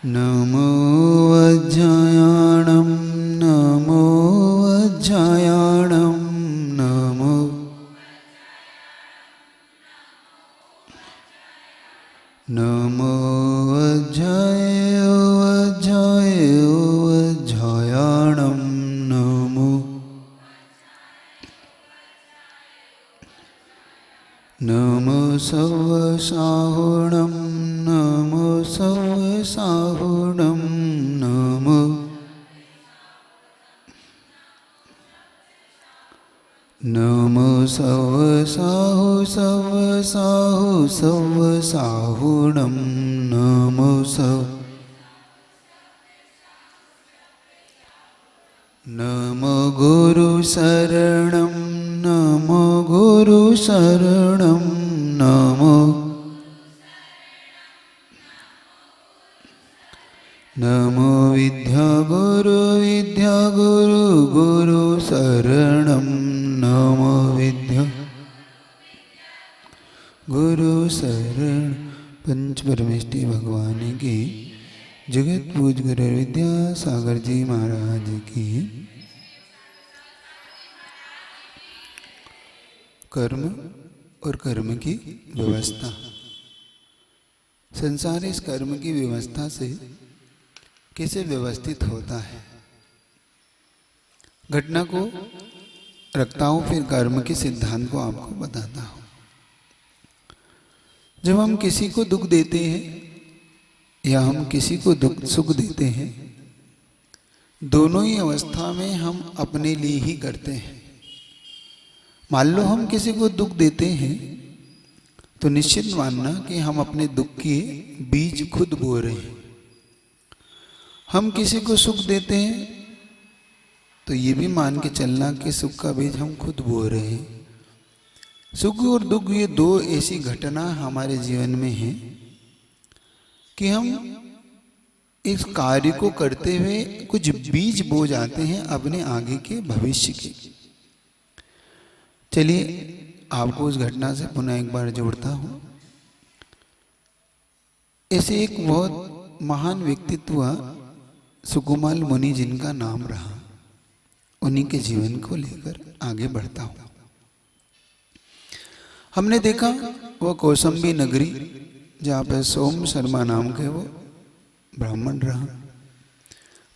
नमो वज्रायणं नमो वज्रायणं नमो नमो वज्राय वज्राय वज्रायणं नमो नमो सवसाहुणं नमो सवसाहुणं नमो नमो सवसाहु सवसाहु सवसाहुणं नमो नमो गुरुशरणं नमो गुरुशरणं नमो नमो विद्यागुरु विद्यागुरु गुरुशरणं नमो विद्या गुरुशरण। पंच परमेष्टि भगवान की जगत पूज गुरु विद्यासागर जी महाराज की। कर्म और कर्म की व्यवस्था। संसार इस कर्म की व्यवस्था से कैसे व्यवस्थित होता है, घटना को रखता हूं, फिर कर्म के सिद्धांत को आपको बताता हूं। जब हम किसी को दुख देते हैं या हम किसी को दुख सुख देते हैं, दोनों ही अवस्था में हम अपने लिए ही करते हैं। मान लो हम किसी को दुख देते हैं तो निश्चित मानना कि हम अपने दुख के बीज खुद बो रहे हैं। हम किसी को सुख देते हैं तो ये भी मान के चलना कि सुख का बीज हम खुद बो रहे हैं। सुख और दुख ये दो ऐसी घटना हमारे जीवन में है कि हम इस कार्य को करते हुए कुछ बीज बो जाते हैं अपने आगे के भविष्य के। चलिए आपको उस घटना से पुनः एक बार जोड़ता हूं। ऐसे एक बहुत महान व्यक्तित्व सुकुमाल मुनि जिनका नाम रहा, उन्हीं के जीवन को लेकर आगे बढ़ता हूं। हमने देखा वो कौसंबी नगरी जहाँ पे सोम शर्मा नाम के वो ब्राह्मण रहा,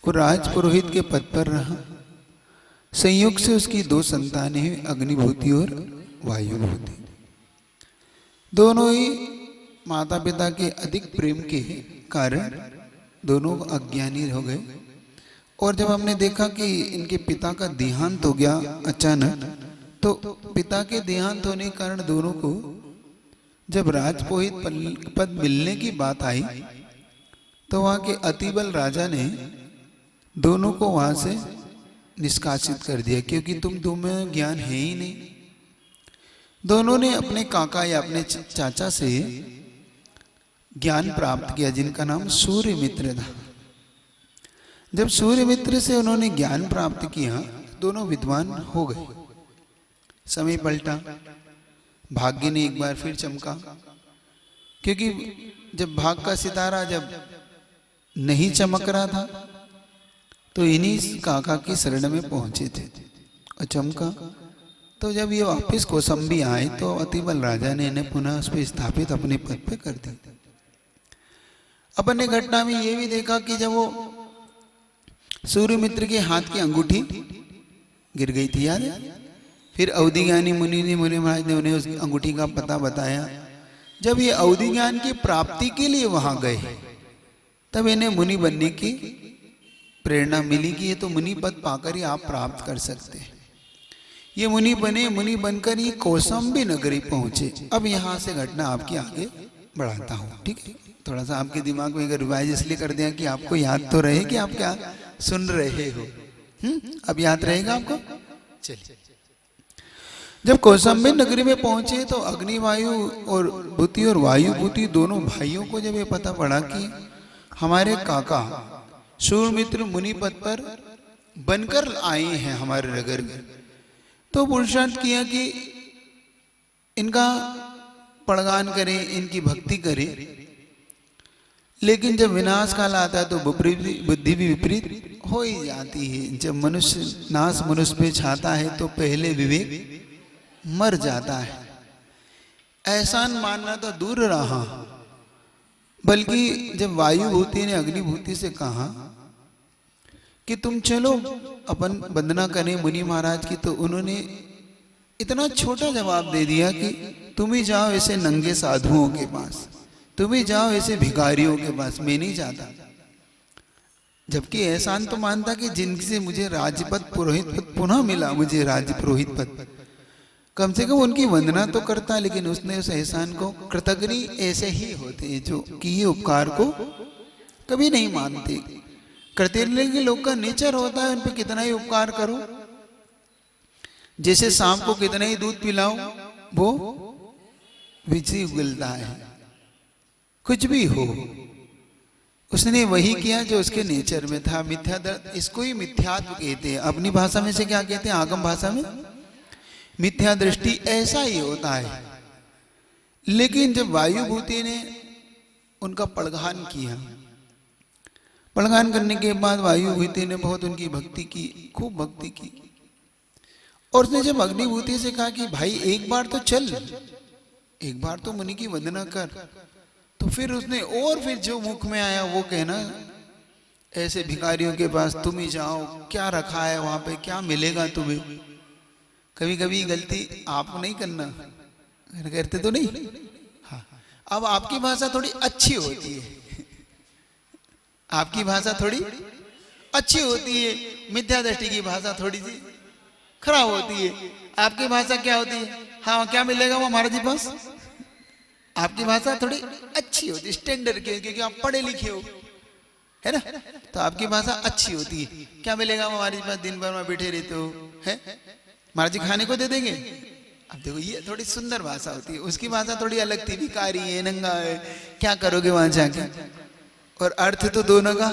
वो राज पुरोहित के पद पर रहा। संयोग से उसकी दो संतानें हुई, अग्निभूति और वायुभूति। दोनों ही माता पिता के अधिक प्रेम के कारण दोनों अज्ञानी हो गए। और जब हमने देखा कि इनके पिता का देहांत हो गया अचानक, तो पिता के देहांत होने के कारण दोनों को जब राजपुरोहित पद मिलने की बात आई तो वहां के अतिबल राजा ने दोनों को वहां से निष्कासित कर दिया, क्योंकि तुम्हें ज्ञान है ही नहीं। दोनों ने अपने काका या अपने चाचा से ज्ञान प्राप्त किया जिनका नाम सूर्यमित्र था। जब सूर्यमित्र से उन्होंने ज्ञान प्राप्त किया, दोनों विद्वान हो गए। समय पलटा, भाग्य ने एक बार फिर चमका, क्योंकि जब भाग का सितारा जब नहीं चमक रहा था तो इन्हीं काका की शरण में पहुंचे थे और चमका। तो जब ये वापस कौसंबी आए तो अतिबल राजा ने इन्हें पुनः उस पर स्थापित अपने पद पे कर दिया। अपन ने घटना में ये भी देखा कि जब वो सूर्यमित्र के हाथ की अंगूठी गिर गई थी, याद है? फिर अवधि ज्ञानी मुनि महाराज ने उन्हें उस अंगूठी का पता बताया। जब ये अवधि ज्ञान की प्राप्ति के लिए वहां गए तब इन्हें मुनि बनने की प्रेरणा मिली कि ये तो मुनि पद पाकर ही आप प्राप्त कर सकते हैं। ये मुनि बने, मुनि बनकर ये कौसंबी नगरी पहुंचे। अब यहां से घटना आपकी आगे बढ़ाता हूं, ठीक है। थोड़ा सा आपके दिमाग में अगर रिवाइज इसलिए कर दिया कि आपको याद तो रहे कि आप क्या सुन रहे हो। अब याद रहेगा आपको। चलिए, जब कौशाम्बी नगरी में पहुंचे तो अग्निवायु और भूति और वायु भूति दोनों भाइयों को जब ये पता पड़ा कि हमारे काका सूर्यमित्र मुनि पद पर बनकर आए हैं हमारे नगर में, तो पुरुषार्थ किया कि इनका पड़गान करें, इनकी भक्ति करें। लेकिन जब विनाश काल आता है तो बुद्धि भी विपरीत हो ही जाती है। जब मनुष्य नाश मनुष्य पे छाता है तो पहले विवेक मर जाता है। एहसान मानना तो दूर रहा, बल्कि जब वायु भूति ने अग्निभूति से कहा कि तुम चलो अपन वंदना करें मुनि महाराज की, तो उन्होंने इतना छोटा जवाब दे दिया कि तुम ही जाओ ऐसे नंगे साधुओं के पास, तुम ही जाओ ऐसे भिखारियों के पास, मैं नहीं जाता। जबकि एहसान तो मानता कि जिनसे मुझे राजपद पुरोहित पद पुनः मिला, मुझे राज पुरोहित पद, कम से कम उनकी वंदना तो करता। लेकिन उसने उस एहसान को, कृतज्ञ ऐसे ही होते हैं जो किए उपकार को कभी नहीं मानते। कृतज्ञ के लोग का नेचर होता है उन पे कितना ही उपकार करो, जैसे सांप को कितना ही दूध पिलाओ वो विचि उगलता है, कुछ भी हो। उसने वही किया जो उसके नेचर में था। मिथ्या, इसको ही मिथ्यात्व कहते हैं। अपनी भाषा में से क्या कहते हैं, आगम भाषा में मिथ्या दृष्टि, ऐसा ही होता है। लेकिन जब वायुभूति ने उनका पड़गान किया, पड़गान करने के बाद वायुभूति ने बहुत उनकी भक्ति की, खूब भक्ति की। और उसने जब अग्निभूति से कहा कि भाई एक बार तो चल, एक बार तो मुनि की वंदना कर, तो फिर उसने और फिर जो मुख में आया वो कहना, ऐसे भिखारियों के पास तुम ही जाओ, क्या रखा है वहां पे, क्या मिलेगा तुम्हें। कभी कभी गलती आप नहीं करना, करते तो नहीं। हाँ, अब आपकी भाषा थोड़ी अच्छी होती है, आपकी भाषा थोड़ी अच्छी होती है, मिथ्या दृष्टि की भाषा थोड़ी सी खराब होती है। आपकी भाषा क्या होती है, हाँ क्या मिलेगा वो महाराज जी पास। आपकी भाषा थोड़ी अच्छी होती है, स्टैंडर्ड की, क्योंकि आप पढ़े लिखे हो, है ना, तो आपकी भाषा अच्छी होती है। क्या मिलेगा हमारे पास, दिन भर में बैठे रहते हो, है महाराज जी खाने को दे देंगे। अब देखो ये थोड़ी सुंदर भाषा होती है, उसकी भाषा थोड़ी अलग थी, भिखारी है, नंगा है, क्या करोगे वहां जाके। और अर्थ तो दोनों का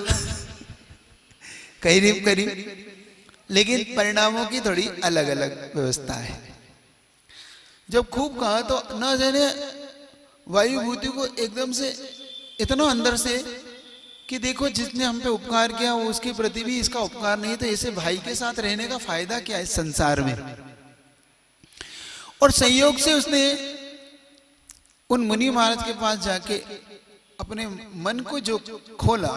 करीब करीब, लेकिन परिणामों की थोड़ी अलग अलग व्यवस्था है। जब खूब कहा तो न जाने वायुभूति को एकदम से इतना अंदर से कि देखो जिसने हम पे उपकार किया वो उसके प्रति भी इसका उपकार नहीं, तो ऐसे भाई के साथ रहने का फायदा क्या है संसार में। और संयोग से उसने उन मुनि महाराज के पास जाके अपने मन को जो खोला,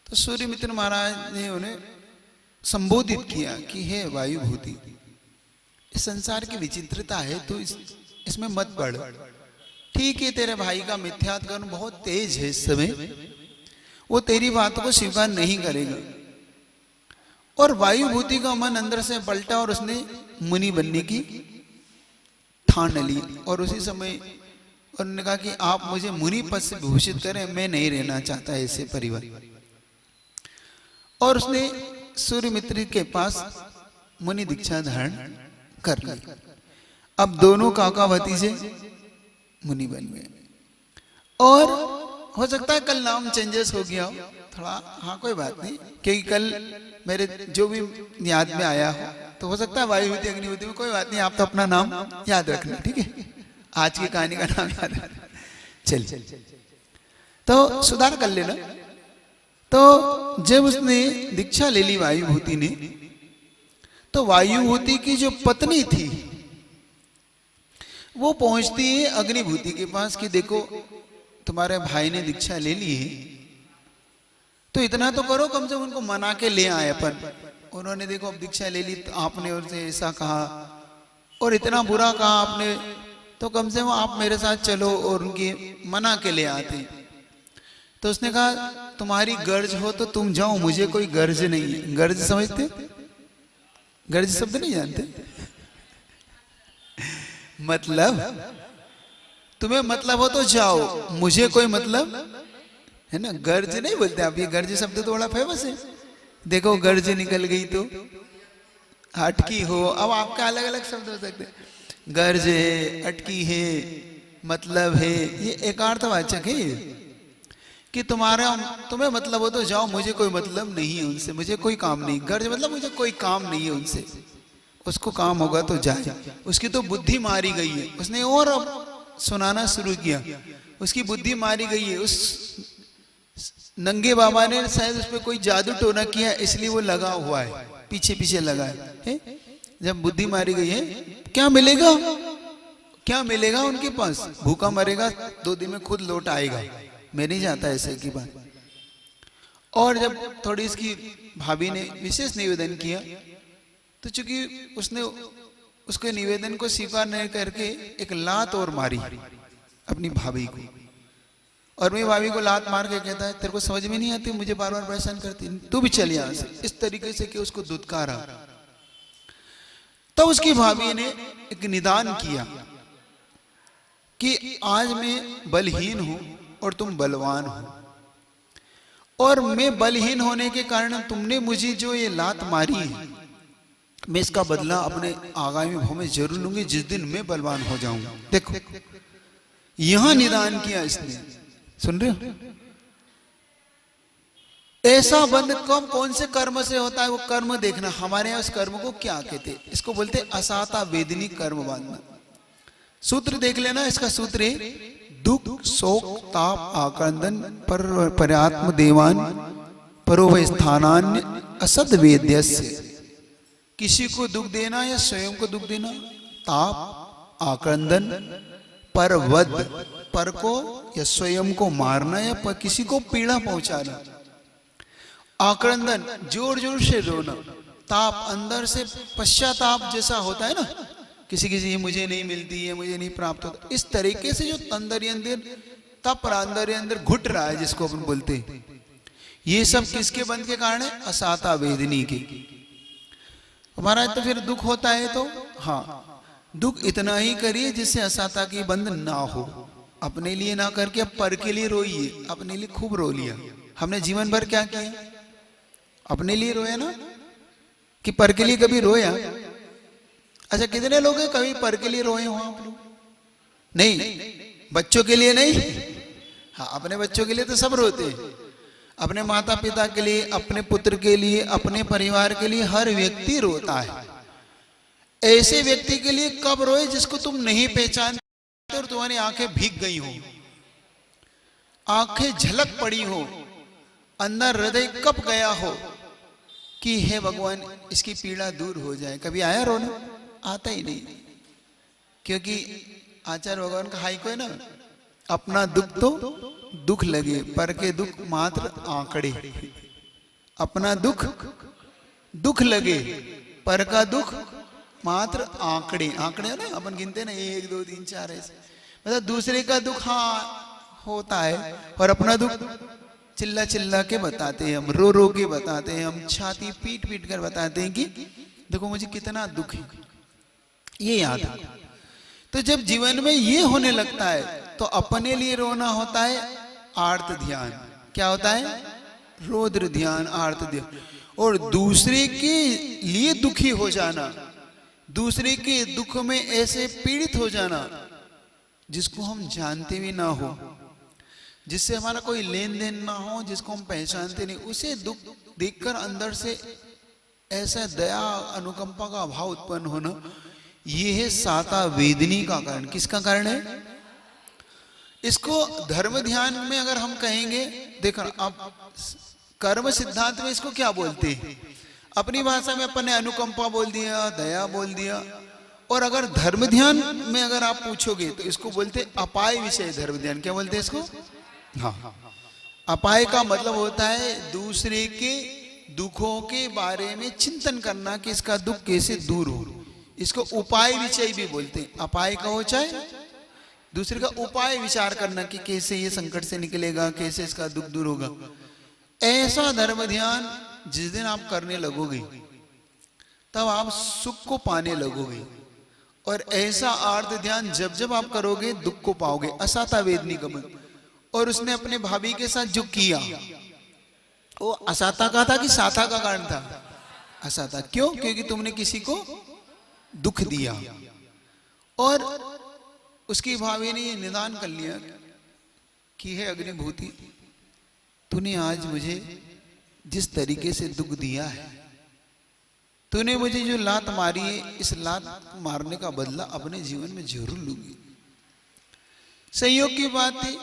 तो सूर्यमित्र महाराज ने उन्हें संबोधित किया कि हे वायुभूति, इस संसार की विचित्रता है, तो इसमें मत पड़। ठीक है, तेरे भाई का मिथ्यात्व बहुत तेज है इस समय, वो तेरी बातों को स्वीकार नहीं करेगा। और वायुभूति का मन अंदर से पलटा और उसने मुनि बनने की ठान ली। और उसी समय उन्होंने कहा कि आप मुझे मुनि पद से भूषित करें, मैं नहीं रहना चाहता ऐसे परिवार। और उसने सूर्यमित्र के पास मुनि दीक्षा धारण कर ली। अब दोनों काकावती से मुनि बन गए। और हो सकता है कल नाम चेंजेस हो गया हो थोड़ा, हाँ कोई बात नहीं, क्योंकि कल मेरे जो भी याद में आया हो, तो हो सकता है वायुभूति अग्निभूति में, कोई बात नहीं, आप तो अपना नाम याद रखना, ठीक है, आज की कहानी का नाम याद रखना। चल तो सुधार कर लेना। तो जब उसने दीक्षा ले ली वायुभूति ने, तो वायुभूति की जो पत्नी थी वो पहुंचती है अग्निभूति के पास कि देखो तुम्हारे भाई ने दीक्षा ले ली है, तो इतना तो करो, कम से कम उनको मना के ले आए अपन। उन्होंने देखो अब दीक्षा ले ली, तो आपने उनसे ऐसा कहा और इतना बुरा कहा आपने, तो कम से कम आप मेरे साथ चलो और उनकी मना के ले आते। तो उसने कहा तुम्हारी गर्ज हो तो तुम जाओ, मुझे कोई गर्ज नहीं है। गर्ज समझते, गर्ज शब्द नहीं जानते, मतलब तुम्हें मतलब हो तो जाओ, मुझे कोई मतलब है ना। गर्ज नहीं बोलते आप, ये गर्ज शब्द तो बड़ा फेमस है। देखो गर्ज निकल गई तो अटकी हो, अब आपका अलग अलग शब्द हो सकते हैं। गर्ज है, अटकी है, मतलब है, ये एकार्थवाचक है कि तुम्हें मतलब हो तो जाओ, मुझे कोई मतलब नहीं है उनसे, मुझे कोई काम नहीं। गर्ज मतलब मुझे कोई काम नहीं है उनसे, उसको काम होगा तो जाए। उसकी तो बुद्धि मारी गई है, उसने और अब सुनाना शुरू किया। उसकी बुद्धि मारी गई है, उस नंगे बाबा ने शायद उस पर कोई जादू टोना किया, इसलिए वो लगा हुआ है, पीछे पीछे लगा है। जब बुद्धि मारी गई है, क्या मिलेगा, क्या मिलेगा उनके पास? भूखा मरेगा, 2 दिन में खुद लौट आएगा। मैं नहीं चाहता ऐसे की बात। और जब थोड़ी इसकी भाभी ने विशेष निवेदन किया, तो चूंकि उसने उसके निवेदन को स्वीकार नहीं करके एक लात और मारी अपनी भाभी को, और मेरी भाभी को लात मार के कहता है, तेरे को समझ में नहीं आती, मुझे बार बार परेशान करती, तू भी चल यहां से। इस तरीके से कि उसको दुत्कारा। तब उसकी भाभी ने एक निदान किया कि आज मैं बलहीन हूं और तुम बलवान हो, और मैं बलहीन होने के कारण तुमने मुझे जो ये लात मारी है, मैं इसका बदला अपने आगामी भाव में जरूर लूंगी, जिस दिन मैं बलवान हो जाऊंगा। देखो यहां निदान किया इसने, सुन रहे हो? ऐसा बंध कब कौन से कर्म से होता है, वो कर्म देखना। हमारे यहां उस कर्म को क्या कहते, इसको बोलते असाता वेदनी कर्म बांधना। सूत्र देख लेना, इसका सूत्र है दुख शोक ताप आक्रंदन पर पर्यात्म देवान परोव स्थानान्य असद वेद्यस्य। किसी को दुख देना या स्वयं को दुख देना, ताप आक्रंदन, पर वध, पर को या स्वयं को मारना या पर किसी को पीड़ा पहुंचाना, आक्रंदन जोर जोर से रोना, ताप अंदर से पश्चाताप जैसा होता है ना, किसी किसी मुझे नहीं मिलती है, मुझे नहीं प्राप्त होता, इस तरीके से जो अंदर अंदर तप अंदर अंदर घुट रहा है, जिसको अपन बोलते हैं, ये सब किसके बंध के कारण है? असाता वेदनी के। हमारा तो फिर दुख होता है तो हाँ, दुख इतना ही करिए जिससे असाता की बंध ना हो। अपने लिए ना करके अब पर के लिए रोइए। अपने लिए खूब रो लिया हमने, जीवन भर क्या किया? अपने लिए रोया ना, कि पर के लिए कभी रोया? अच्छा कितने लोग हैं कभी पर के लिए रोए हो आप लोग? नहीं, बच्चों के लिए नहीं। हाँ, अपने बच्चों के लिए तो सब रोते हैं, अपने माता पिता के लिए, अपने पुत्र के लिए, अपने परिवार के लिए हर व्यक्ति रोता है। ऐसे व्यक्ति के लिए कब रोए जिसको तुम नहीं पहचानते और तुम्हारी आंखें भीग गई हो, आंखें झलक पड़ी हो, अंदर हृदय कब गया हो कि हे भगवान इसकी पीड़ा दूर हो जाए। कभी आया रोना? आता ही नहीं, क्योंकि आचार्य भगवान का हाई को है ना, अपना दुख तो दुख लगे, पर के दुख मात्र आंकड़े। अपना दुख दुख लगे, पर का दुख मात्र आंकड़े। आंकड़े है ना, अपन गिनते ना 1 2 3 4 ऐसे, मतलब दूसरे का दुख हाँ होता है, और अपना दुख चिल्ला चिल्ला के बताते हैं हम, रो रो के बताते हैं हम, छाती पीट पीट कर बताते हैं कि देखो मुझे कितना दुख है, ये याद है। तो जब जीवन में ये होने लगता है तो अपने लिए रोना होता है आर्त ध्यान। क्या होता है? रौद्र ध्यान, आर्त ध्यान। और दूसरे के लिए दुखी हो जाना, दूसरे के दुख में ऐसे पीड़ित हो जाना जिसको हम जानते भी ना हो, जिससे हमारा कोई लेन देन ना हो, जिसको हम पहचानते नहीं, उसे दुख देखकर अंदर से ऐसा दया अनुकंपा का भाव उत्पन्न होना, ये है साता वेदनी का कारण। किसका कारण है? इसको धर्म ध्यान में अगर हम कहेंगे, देखो अब कर्म सिद्धांत में इसको क्या बोलते हैं? अपनी भाषा में अपन ने अनुकंपा बोल दिया, दया बोल दिया। और अगर धर्म ध्यान में अगर आप पूछोगे तो इसको बोलते अपाय विषय धर्म ध्यान। क्या बोलते हैं इसको? हाँ, अपाय का मतलब होता है दूसरे के दुखों के बारे में चिंतन करना कि इसका दुख कैसे दूर हो। इसको उपाय विषय भी बोलते हैं। अपाय का हो चाहे दूसरे का उपाय विचार करना कि कैसे ये संकट से निकलेगा, कैसे इसका दुख दूर होगा। ऐसा धर्म ध्यान जिस दिन आप करने लगोगे तब आप सुख को पाने लगोगे। और ऐसा आर्त ध्यान जब जब आप करोगे दुख को पाओगे। असाता वेदनी गमन। और उसने अपने भाभी के साथ जो किया वो असाता का था कि साता का कारण था? असाता। क्यों? क्योंकि तुमने किसी को दुख दिया। और उसकी भाभी ने ये निदान कर लिया कि हे अग्निभूति, तूने आज मुझे जिस तरीके से दुख दिया है, तूने मुझे जो लात मारी है, इस लात मारने का बदला अपने जीवन में जरूर लूंगी। संयोग की बात थी,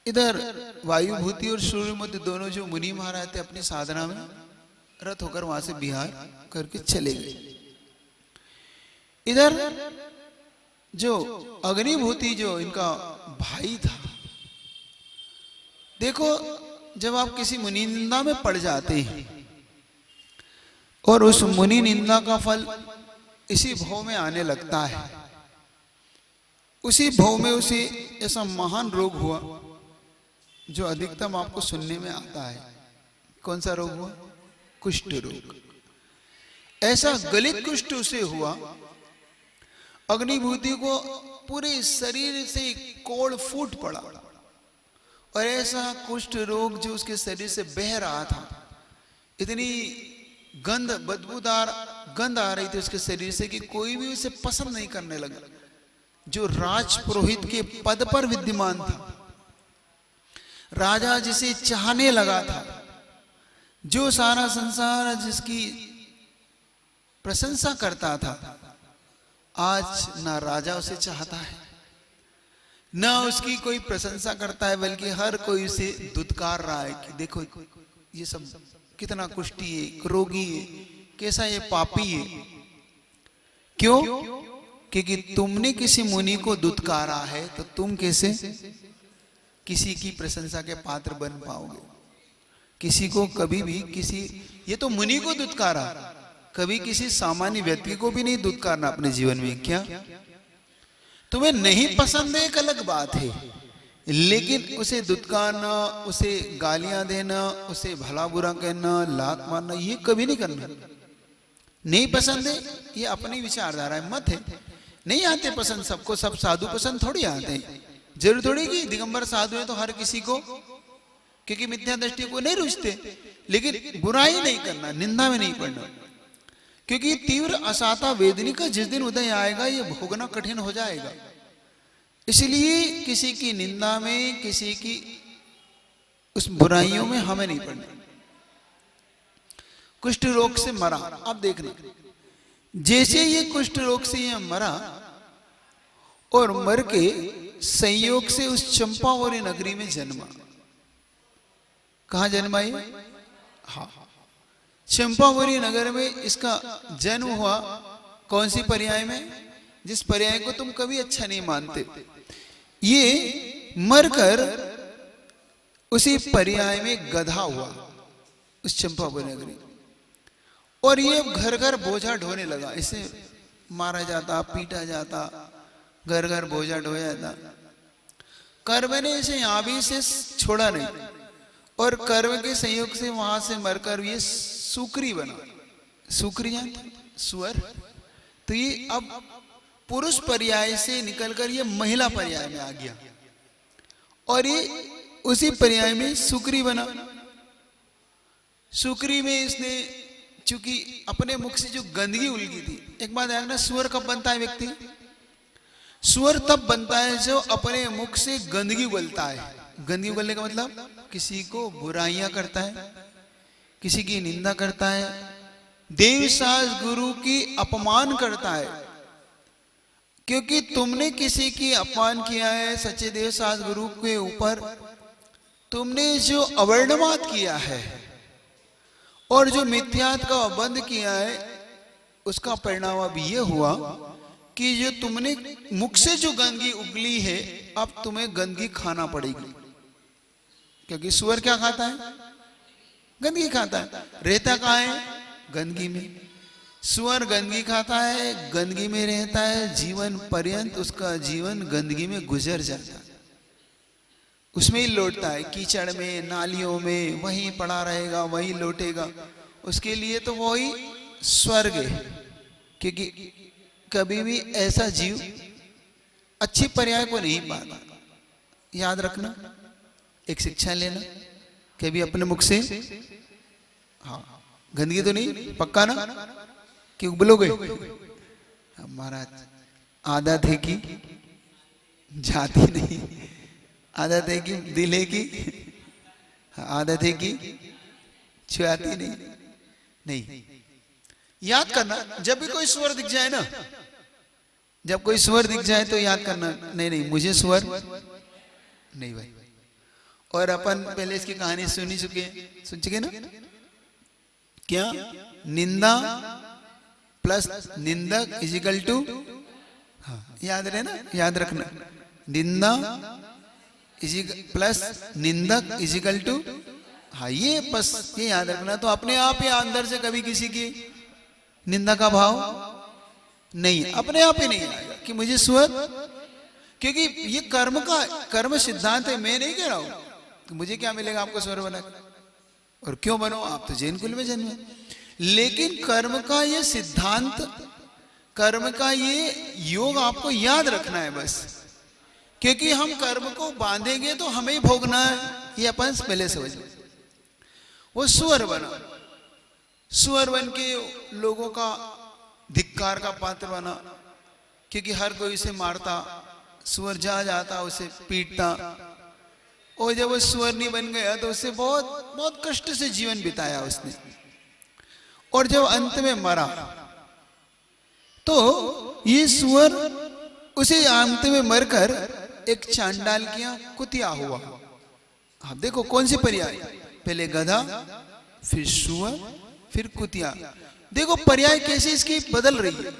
इधर वायुभूति और सूर्यमती दोनों जो मुनि महाराज थे अपनी साधना में रत होकर वहां से विहार करके चले गए। इधर जो अग्निभूति जो इनका भाई था, देखो जब आप किसी मुनि निंदा में पड़ जाते हैं और उस मुनि निंदा का फल इसी भव में आने लगता है, उसी भव में उसे ऐसा महान रोग हुआ जो अधिकतम आपको सुनने में आता है। कौन सा रोग हुआ? कुष्ठ रोग। ऐसा गलित कुष्ठ उसे हुआ, अग्निभूति को पूरे शरीर से कोड़ फूट पड़ा और ऐसा कुष्ठ रोग जो उसके शरीर से बह रहा था, इतनी गंध, बदबूदार गंध आ रही थी उसके शरीर से कि कोई भी उसे पसंद नहीं करने लगा। जो राज पुरोहित के पद पर विद्यमान था, राजा जिसे चाहने लगा था, जो सारा संसार जिसकी प्रशंसा करता था, आज ना राजा उसे चाहता है, ना उसकी कोई प्रशंसा करता है, बल्कि हर कोई उसे दुत्कार रहा है कि देखो ये सब कितना कुष्ठी है, रोगी है, कैसा ये पापी है। क्यों? क्योंकि तुमने किसी मुनि को दुत्कारा है, तो तुम कैसे किसी की प्रशंसा के पात्र बन पाओगे? किसी को कभी भी ये तो मुनि को दुत्कारा, कभी किसी सामान्य व्यक्ति को भी नहीं दुत्कारना अपने जीवन में। क्या तुम्हें नहीं पसंद है एक अलग बात है, लेकिन उसे दुत्कारना, उसे गालियां देना, उसे भला बुरा कहना, लात मारना, ये कभी नहीं करना। नहीं पसंद है, ये अपनी विचारधारा है, मत है। नहीं आते पसंद सबको, सब साधु पसंद थोड़ी आते हैं। जरूर थोड़ी कि दिगंबर साधु है तो हर किसी को, क्योंकि मिथ्या दृष्टि को नहीं रुचते। लेकिन बुराई नहीं करना, निंदा में नहीं पड़ना, क्योंकि तीव्र असाता वेदनी का जिस दिन उदय आएगा ये भोगना कठिन हो जाएगा। इसलिए किसी की निंदा में, किसी की उस बुराइयों में हमें नहीं पड़ना। कुष्ठ रोग से मरा, अब देखना, जैसे ये कुष्ठ रोग से ये मरा और मर के संयोग से उस चंपावरी नगरी में जन्मा। कहां जन्मा ये? हाँ, चंपावरी नगर में इसका जन्म हुआ। कौन सी पर्याय में? जिस पर्याय को तुम कभी अच्छा नहीं मानते। ये मरकर उसी पर्याय में गधा हुआ उस चंपावरी नगरी, और ये घर घर बोझा ढोने लगा। इसे मारा जाता, पीटा जाता, घर घर बोझा ढोया जाता। कर्म ने इसे यहां भी इसे छोड़ा नहीं, और कर्म के संयोग से वहां से मरकर ये सुकरी बना। सुकरी जानते? सुअर। तो ये अब पुरुष पर्याय से निकलकर ये महिला पर्याय में आ गया, और ये उसी पर्याय में सुकरी बना। सुकरी में इसने चूंकि अपने मुख से जो गंदगी उलगी थी, एक बात देखना, सुअर कब बनता है व्यक्ति? सुअर तब बनता है जो अपने मुख से गंदगी उगलता है। गंदगी उगलने का मतलब किसी को बुराइयां करता है, किसी की निंदा करता है, देव सास गुरु की अपमान करता है। क्योंकि तुमने किसी की अपमान किया है, सच्चे देव सास गुरु के ऊपर तुमने जो अवर्णवाद किया है और जो मिथ्यात का बंद किया है, उसका परिणाम अब ये हुआ कि जो तुमने मुख से जो गंदगी उगली है, अब तुम्हें गंदगी खाना पड़ेगी। क्योंकि सुअर क्या खाता है? गंदगी खाता है। रहता कहाँ है? गंदगी में। सुअर गंदगी खाता है, गंदगी में रहता है, जीवन पर्यंत उसका जीवन गंदगी में गुजर जाता है, उसमें ही लौटता है, कीचड़ में, नालियों में, वहीं पड़ा रहेगा, वहीं लौटेगा। उसके लिए तो वही स्वर्ग है, क्योंकि कभी भी ऐसा जीव अच्छी पर्याय को नहीं पाता। याद रखना, एक शिक्षा लेना, कभी अपने मुख से हाँ गंदगी तो नहीं, पक्का ना कि उबलोगे। महाराज आदत है कि जाती नहीं, आदत है कि दिल है कि आदत है कि छुआती नहीं। नहीं, याद करना, जब भी कोई स्वर दिख जाए ना, जब कोई स्वर दिख जाए तो याद करना, नहीं नहीं मुझे स्वर नहीं भाई। और अपन पहले इसकी कहानी सुन चुके ना, क्या निंदा प्लस निंदक इजिकल टू, हाँ याद रहे ना, याद रखना, निंदा प्लस निंदक इजिकल टू, हाँ ये बस ये याद रखना। तो अपने आप ही अंदर से कभी किसी की निंदा का भाव नहीं, अपने आप ही नहीं आएगा कि मुझे स्वर, क्योंकि ये कर्म सिद्धांत है। मैं नहीं कह रहा हूं कि मुझे क्या मिलेगा आपको स्वर बना, और क्यों बनो, आप तो जैन कुल में जन्मे। लेकिन कर्म का ये सिद्धांत, कर्म का ये योग आपको याद रखना है बस, क्योंकि हम कर्म को बांधेंगे तो हमें ही भोगना है, ये अपन पहले समझ लें। वो सुअर बना, सुअर बन के लोगों का धिक्कार का पात्र बना, क्योंकि हर कोई उसे मारता, सुअर जहां जाता उसे पीटता। और जब वो सुअर नहीं बन गया तो उसे बहुत बहुत कष्ट से जीवन बिताया उसने। और जब अंत में मरा तो ये सुअर उसे अंत में मरकर एक चांडाल किया कुतिया हुआ। आप देखो कौन सी पर्याय, पहले गधा, फिर सुअर, फिर कुतिया। देखो पर्याय कैसे इसकी बदल रही है।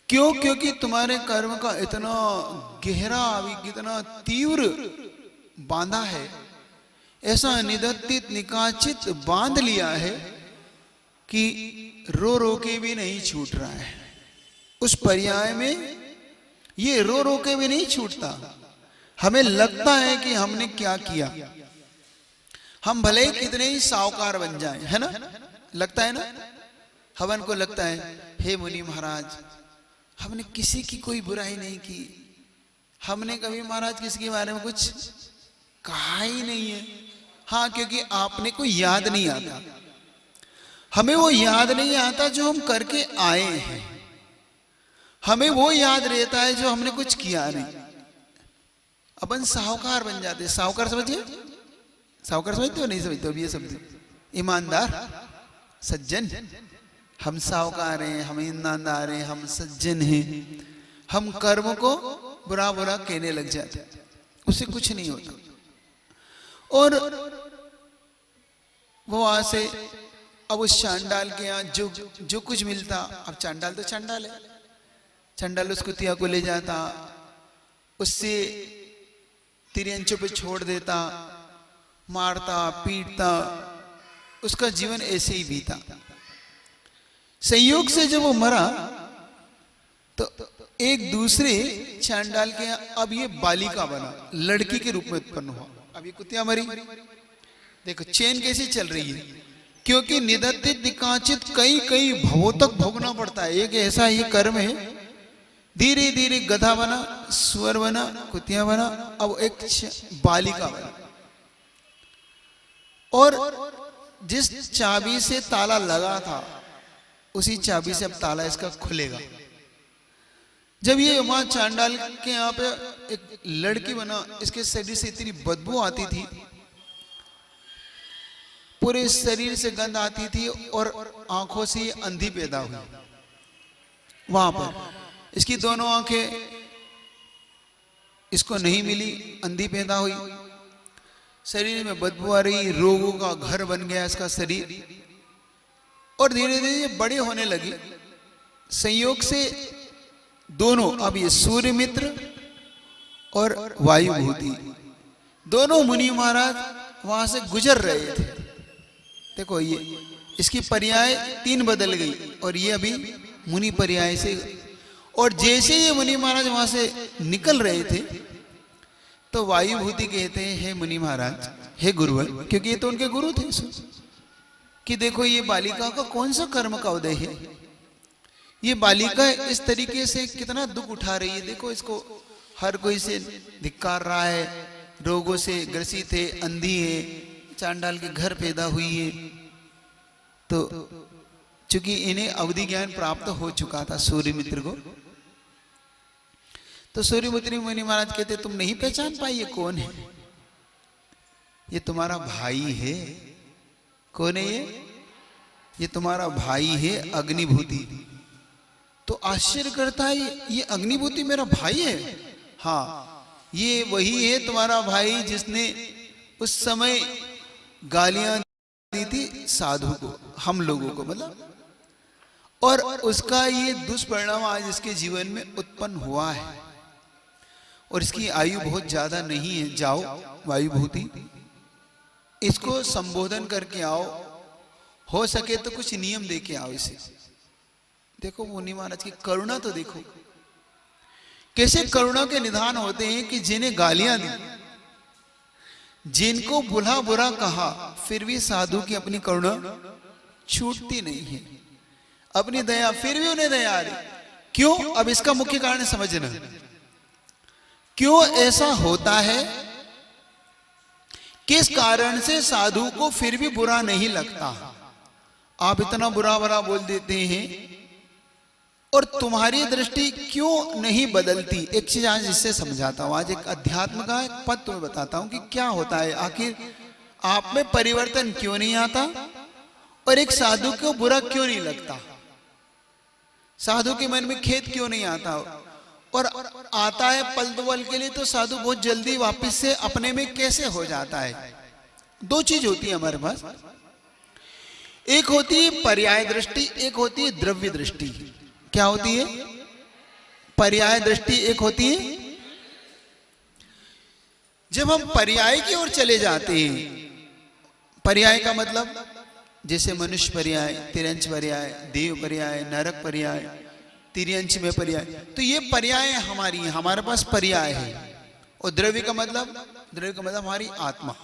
क्यों? क्योंकि तुम्हारे कर्म का इतना गहरा, इतना तीव्र बांधा है, ऐसा निदत्तित निकाचित बांध लिया है कि रो रो के भी नहीं छूट रहा है। उस पर्याय में ये रो रो के भी नहीं छूटता। हमें लगता है कि हमने क्या किया, हम भले ही कितने ही साहूकार बन जाएं, है ना, लगता है ना। हवन को लगता है, हे मुनि महाराज हमने किसी की कोई बुराई नहीं की, हमने कभी महाराज किसी के बारे में कुछ कहा ही नहीं है। हाँ, क्योंकि आपने कोई याद नहीं आता, हमें वो याद नहीं आता जो हम करके आए हैं, हमें वो याद रहता है जो हमने कुछ किया नहीं। अपन साहूकार बन जाते। साहूकार समझिए, साहूकार समझते हो नहीं समझते हो? ये समझते, ईमानदार सज्जन, हम साहूकार हैं, हम ईमानदार हैं, हम सज्जन हैं। हम कर्म को बुरा बुरा कहने लग जाते, उससे कुछ नहीं होता। और वो वहां से अब उस चांडाल के यहाँ जो कुछ मिलता, अब चांडाल तो चांडाल है, चांडाल उस कुतिया को ले जाता, उससे तिरंचों पे छोड़ देता, मारता पीटता, उसका जीवन ऐसे ही बीता। संयोग से जब वो मरा तो एक दूसरे चांडाल के यहाँ अब ये बालिका बना, लड़की के रूप में उत्पन्न हुआ। अब ये कुतिया मरी, देखो चेन कैसे चल रही है, क्योंकि निदत्तित निकाचित कई कई भवों तक भोगना पड़ता है। एक ऐसा ही कर्म है, धीरे धीरे गधा बना, सुअर बना, कुतिया बना, अब एक बालिका बना। और जिस चाबी से ताला लगा था उसी चाबी से अब ताला इसका खुलेगा। जब ये वहां चांडाल के यहाँ पे एक लड़की बना, इसके शरीर से इतनी बदबू आती थी, पूरे शरीर से गंध आती थी, और आंखों से ये अंधी पैदा हुई। वहां पर इसकी दोनों आंखें इसको नहीं मिली, अंधी पैदा हुई, शरीर में बदबू आ रही, रोगों का घर बन गया इसका शरीर। और धीरे धीरे बड़े होने लगी। संयोग से दोनों, अब ये सूर्य मित्र और वायुभूति, दोनों मुनि महाराज वहां से गुजर रहे थे। देखो ये इसकी पर्याय 3 बदल गई, और ये अभी मुनि पर्याय से। और जैसे ये मुनि महाराज वहां से निकल रहे थे तो वायुभूति कहते हैं, हे मुनि महाराज, हे गुरुवर, क्योंकि ये तो उनके गुरु थे, कि देखो ये बालिका का कौन सा कर्म का उदय है, ये बालिका इस तरीके से कितना दुख उठा रही है, देखो इसको हर कोई से धिक्कार रहा है, रोगों से ग्रसित है, अंधी है, चांडाल के घर पैदा हुई है। तो चूंकि इन्हें अवधि ज्ञान प्राप्त हो चुका था सूर्यमित्र को, तो सूर्यमित्र मुनि महाराज कहते तुम नहीं पहचान पाई ये कौन है? ये तुम्हारा भाई है। कौन है ये तुम्हारा भाई है अग्निभूति। तो आश्चर्य करता है, ये अग्निभूति मेरा भाई है? हाँ, ये वही है तुम्हारा भाई जिसने उस समय गालियां दी थी साधु को, हम लोगों को मतलब, और उसका ये दुष्परिणाम आज इसके जीवन में उत्पन्न हुआ है। और इसकी आयु बहुत ज्यादा नहीं है। जाओ वायुभूति, इसको संबोधन करके आओ, हो सके तो कुछ नियम दे के आओ इसे। देखो मुनि महाराज की करुणा तो देखो, कैसे करुणा के निधान होते हैं कि जिन्हें गालियां दी, जिनको बुरा बुरा कहा, फिर भी साधु की अपनी करुणा छूटती नहीं है, अपनी दया, फिर भी उन्हें दया आ रही। क्यों? अब इसका मुख्य कारण समझना, क्यों ऐसा होता है, किस कारण से साधु को फिर भी बुरा नहीं लगता। आप इतना बुरा बुरा बोल देते हैं और तुम्हारी दृष्टि क्यों नहीं बदलती। एक चीज आज इससे समझाता हूं, आज एक अध्यात्म का एक पद तुम्हें बताता हूं कि क्या होता है, आखिर आप में परिवर्तन क्यों नहीं आता और एक साधु को बुरा क्यों नहीं लगता, साधु के मन में खेद क्यों नहीं आता, और आता है पल दो पल के लिए तो साधु बहुत जल्दी वापस से अपने में कैसे हो जाता है। दो चीज होती है हमारे पास, एक होती है पर्याय दृष्टि, एक होती है द्रव्य दृष्टि। क्या होती है? पर्याय दृष्टि एक होती है, जब हम पर्याय की ओर चले जाते हैं, पर्याय का मतलब जैसे मनुष्य पर्याय, तिरंच पर्याय, देव पर्याय, नरक पर्याय, तिरंच में पर्याय, तो ये पर्याय हमारी, हमारे पास पर्याय है। और द्रव्य का मतलब, द्रव्य का मतलब हमारी आत्मा।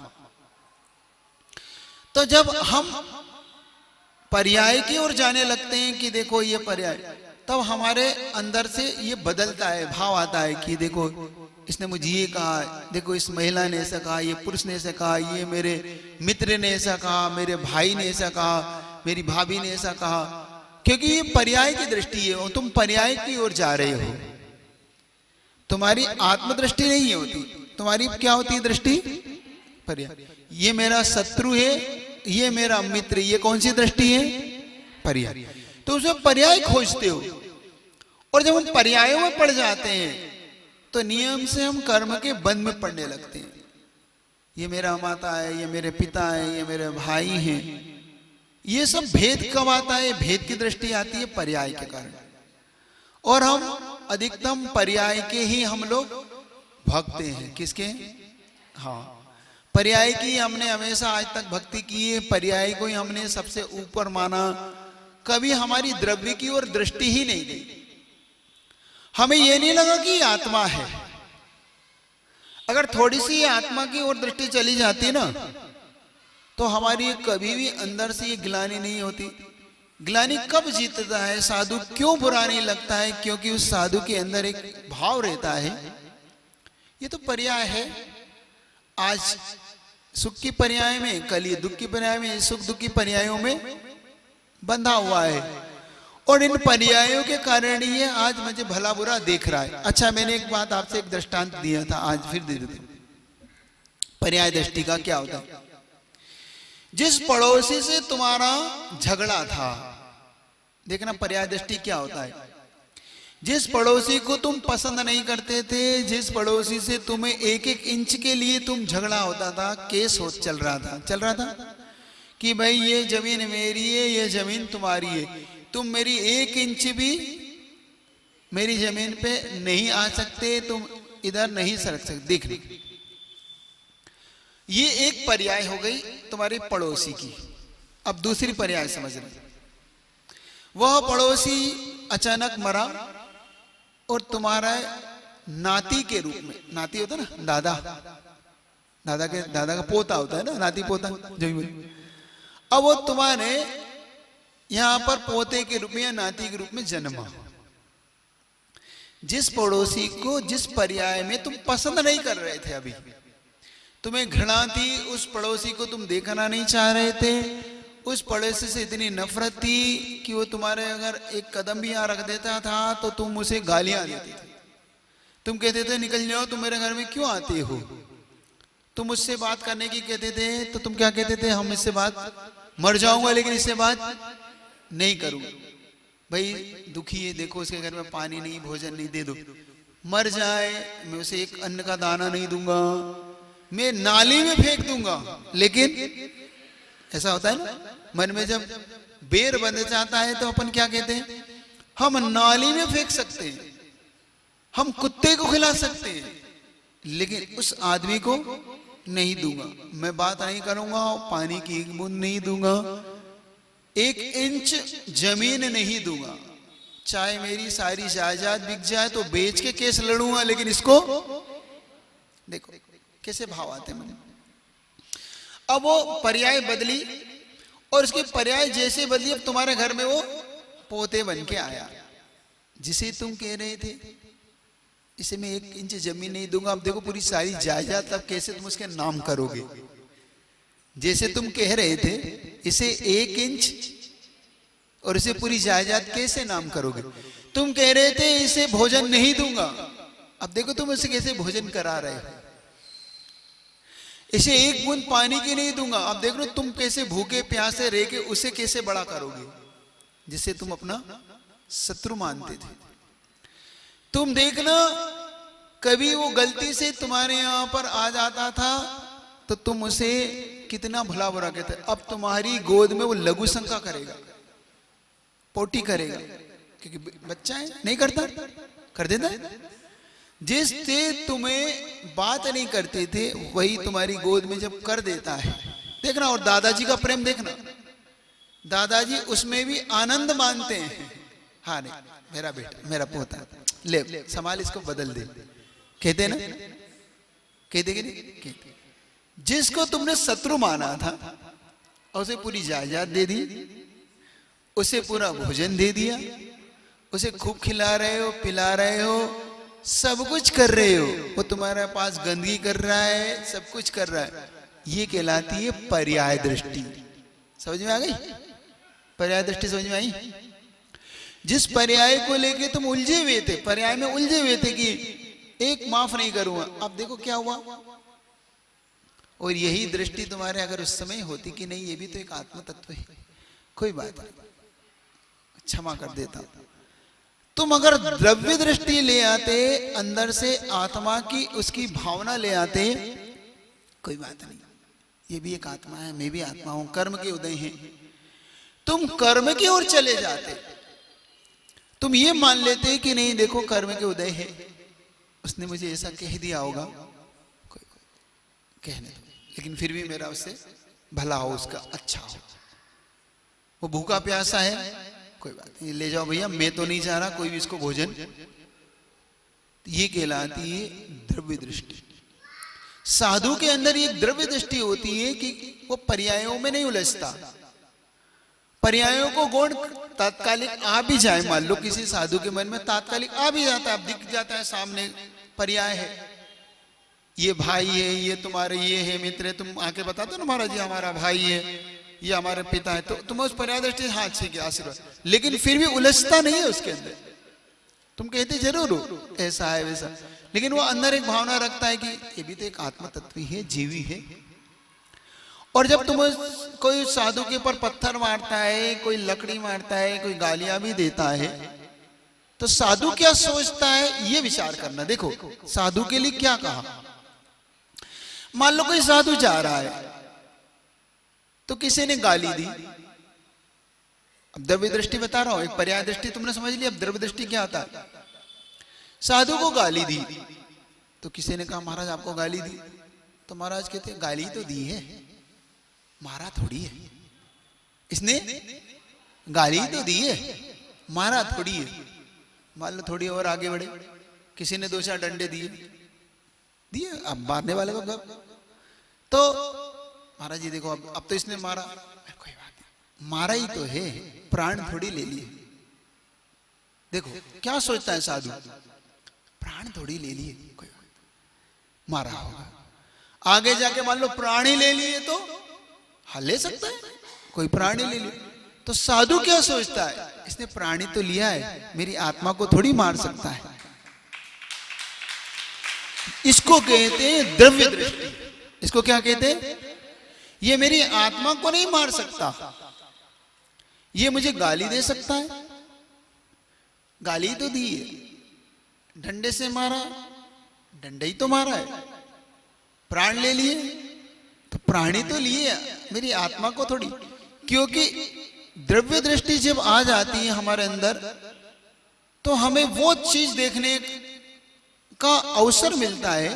तो जब हम पर्याय की ओर जाने लगते हैं कि देखो ये पर्याय, तब हमारे अंदर से ये बदलता है, भाव आता है कि देखो इसने मुझे ये कहा, देखो इस महिला ने ऐसा कहा, ये पुरुष ने ऐसा कहा, ये मेरे मित्र ने ऐसा कहा, मेरे भाई ने ऐसा कहा, मेरी भाभी ने ऐसा कहा, क्योंकि ये पर्याय की दृष्टि है और तुम पर्याय की ओर जा रहे हो। तुम्हारी आत्मदृष्टि नहीं होती, तुम्हारी क्या होती है दृष्टि? पर्याय। ये मेरा शत्रु है, ये मेरा मित्र, ये कौन सी दृष्टि है? पर्याय। तो उसमें पर्याय खोजते हो, और जब हम पर्यायों में पड़ जाते हैं तो नियम से हम कर्म के बंध में पड़ने लगते हैं। ये मेरा माता है, ये मेरे पिता है, ये मेरे भाई हैं, ये सब भेद कब आता है? भेद की दृष्टि आती है पर्याय के कारण। और हम अधिकतम पर्याय के ही हम लोग भक्त हैं। किसके? हाँ, पर्याय की हमने हमेशा आज तक भक्ति की है, पर्याय को ही हमने सबसे ऊपर माना। कभी हमारी द्रव्य की ओर दृष्टि ही नहीं गई, हमें यह नहीं लगा कि आत्मा है। अगर थोड़ी सी आत्मा की ओर दृष्टि चली जाती ना, तो हमारी कभी भी अंदर से ये ग्लानि नहीं होती। ग्लानि कब जीतता है? साधु क्यों बुरा नहीं लगता है? क्योंकि उस साधु के अंदर एक भाव रहता है, ये तो पर्याय है। आज सुख की पर्याय में, कल ये दुख की पर्याय में, सुख दुख की पर्यायों में बंधा हुआ है, और इन पर्यायों के कारण ये आज मुझे भला बुरा देख रहा है। अच्छा, मैंने एक बात आपसे एक दृष्टांत दिया था, आज फिर दे देता हूं। पर्याय दृष्टि का क्या होता है? जिस पड़ोसी से तुम्हारा झगड़ा था, देखना पर्याय दृष्टि क्या होता है। जिस पड़ोसी को तुम पसंद नहीं करते थे, जिस पड़ोसी से तुम्हें एक एक इंच के लिए तुम झगड़ा होता था, केस चल रहा था कि भाई ये जमीन मेरी है, ये जमीन तुम्हारी है, तुम मेरी एक इंच भी मेरी जमीन पे नहीं आ सकते, तुम इधर नहीं सरक सकते। देखना, ये एक पर्याय हो गई तुम्हारे पड़ोसी की। अब दूसरी पर्याय समझना, वह पड़ोसी अचानक मरा और तुम्हारा नाती के रूप में, नाती होता ना, दादा का पोता होता है ना, नाती पोता। अब वो तुम्हारे यहां पर पोते के रूप में या नाती के रूप में जन्मा। जिस पड़ोसी को जिस पर्याय में तुम पसंद नहीं कर रहे थे, अभी तुम्हें घृणा थी, उस पड़ोसी को तुम देखना नहीं चाह रहे थे, उस पड़ोसी से इतनी नफरत थी कि वो तुम्हारे अगर एक कदम भी यहाँ रख देता था तो तुम उसे गालियां देते थे। तुम कहते थे निकल जाओ, तुम मेरे घर में क्यों आते हो। तुम उससे बात करने की कहते थे तो तुम क्या कहते थे, हम इससे बात, मर जाऊंगा लेकिन इससे बात नहीं करूंगा। भाई दुखी है, देखो उसके घर में पानी नहीं, भोजन नहीं, दे दो। मर जाए मैं उसे एक अन्न का दाना नहीं दूंगा, मैं नाली में फेंक दूंगा। लेकिन ऐसा होता है ना, मन में जब बेर बंध जाता है तो अपन क्या कहते हैं, हम नाली में फेंक सकते हैं, हम कुत्ते को खिला सकते हैं, लेकिन उस आदमी को नहीं दूंगा। मैं बात नहीं करूंगा, पानी की एक बूंद नहीं दूंगा, 1 इंच जमीन नहीं दूंगा, चाहे मेरी सारी जायदाद बिक जाए तो बेच के केस लड़ूंगा, लेकिन इसको देखो कैसे भाव आते मन में। अब वो पर्याय बदली और उसके पर्याय जैसे बदली, अब तुम्हारे घर में वो पोते बन के आया। जिसे तुम कह रहे थे इसे मैं 1 इंच जमीन नहीं दूंगा, अब देखो पूरी सारी जायदाद, तब कैसे तुम उसके नाम करोगे। जैसे तुम कह रहे थे इसे 1 इंच और इसे पूरी जायदाद कैसे नाम करोगे। तुम कह रहे थे इसे भोजन नहीं दूंगा, अब देखो तुम इसे कैसे भोजन करा रहे हो। इसे 1 बूंद पानी की नहीं दूंगा, अब देख लो तुम कैसे भूखे प्यासे रह के उसे कैसे बड़ा करोगे, जिसे तुम अपना शत्रु मानते थे। तुम देखना कभी वो गलती से तुम्हारे यहां पर आ जाता था तो तुम उसे कितना भला बुरा कहते, अब तुम्हारी गोद में वो लघु शंका करेगा, पोटी करेगा, क्योंकि बच्चा है, नहीं करता, कर देता है। जिससे तुम्हें बात नहीं करते थे वही तुम्हारी गोद में जब कर देता है, देखना। और दादाजी का प्रेम देखना, दादाजी उसमें भी आनंद मानते हैं। हाँ नहीं मेरा बेटा, मेरा पोता, ले संभाल इसको, बदल दे, कहते ना, कहते कि नहीं कहते। जिसको तुमने शत्रु माना था और उसे पूरी जायदाद दे दी, उसे पूरा भोजन दे दिया, उसे खूब खिला रहे हो, पिला रहे हो, सब कुछ कर रहे हो, वो तुम्हारे पास गंदगी कर रहा है, सब कुछ कर रहा है, ये कहलाती है पर्याय दृष्टि। समझ में आ गई? पर्याय दृष्टि समझ में आई? जिस पर्याय को लेके तुम उलझे हुए थे, पर्याय में उलझे हुए थे कि एक माफ नहीं करूंगा, अब देखो क्या हुआ। और यही दृष्टि तुम्हारे अगर उस समय होती कि नहीं ये भी तो एक आत्म तत्व है, कोई बात नहीं, क्षमा कर देता हूं। तुम अगर द्रव्य दृष्टि ले आते, अंदर से आत्मा की उसकी भावना ले आते, कोई बात नहीं, ये भी एक आत्मा है, मैं भी आत्मा हूं, कर्म के उदय हैं। तुम कर्म की ओर चले जाते, तुम ये मान लेते कि नहीं देखो कर्म के उदय है, उसने मुझे ऐसा कह दिया होगा, कोई कहने दो, लेकिन फिर भी मेरा उससे भला हो, उसका अच्छा हो। वो भूखा प्यासा है, कोई बात नहीं, ले जाओ भैया, मैं तो नहीं चाह रहा कोई भी इसको भोजन। ये कहलाती है द्रव्य दृष्टि। साधु के अंदर एक द्रव्य दृष्टि होती है कि वो पर्यायों में नहीं उलझता। पर्यायों को गुण तात्कालिक आ भी जाए, मान लो किसी साधु के मन में तात्कालिक आ भी जाता है, दिख जाता है सामने पर्याय है, ये भाई है, ये तुम्हारे ये है मित्र है, तुम आके बताते हो ना महाराज जी हमारा भाई है, ये हमारे पिता है, तो तुम उस पर्याय दृष्टि हाँ ठीक है आशीर्वाद, लेकिन फिर भी उलझता नहीं है उसके अंदर। तुम कहते जरूर हो ऐसा है वैसा, लेकिन वो अंदर एक भावना रखता है कि ये भी तो एक आत्म तत्व है, जीवी है। और जब तुम कोई साधु के ऊपर पत्थर मारता है, कोई लकड़ी मारता है, कोई गालियां भी देता है, तो साधु क्या सोचता है ये विचार करना। देखो साधु के लिए क्या कहा, मान लो कोई साधु जा रहा है तो किसी ने गाली दी, अब द्रव्य दृष्टि बता रहा हूं, एक पर्याय दृष्टि तुमने समझ लिया, अब द्रव्य दृष्टि क्या आता है। साधु को गाली दी तो किसी ने कहा महाराज आपको गाली दी, तो महाराज कहते गाली तो दी है, मारा थोड़ी है, इसने गाली तो दी है, मारा थोड़ी है। मान लो थोड़ी और आगे बढ़े, किसी ने 2-4 डंडे दिए, अब मारने वाले को तो महाराज जी देखो अब तो इसने मारा, कोई बात नहीं, मारा ही तो है, प्राण थोड़ी ले लिए। देखो क्या सोचता है साधु, प्राण थोड़ी ले लिए, कोई मारा होगा। आगे जाके मान लो प्राण ही ले लिए तो हाँ ले सकता है, कोई प्राण ही ले लिए। तो साधु क्या सोचता है, इसने प्राणी तो लिया है, मेरी आत्मा को थोड़ी मार सकता है। इसको कहते हैं द्रव्य दृष्टि। इसको क्या कहते हैं? ये मेरी आत्मा को नहीं मार सकता, ये मुझे गाली दे सकता है, गाली तो दी है, डंडे से मारा, डंडे ही तो मारा है। प्राण ले लिए तो प्राणी तो लिए, मेरी आत्मा को थोड़ी। क्योंकि द्रव्य दृष्टि जब आ जाती है हमारे अंदर तो हमें वो चीज देखने का अवसर मिलता है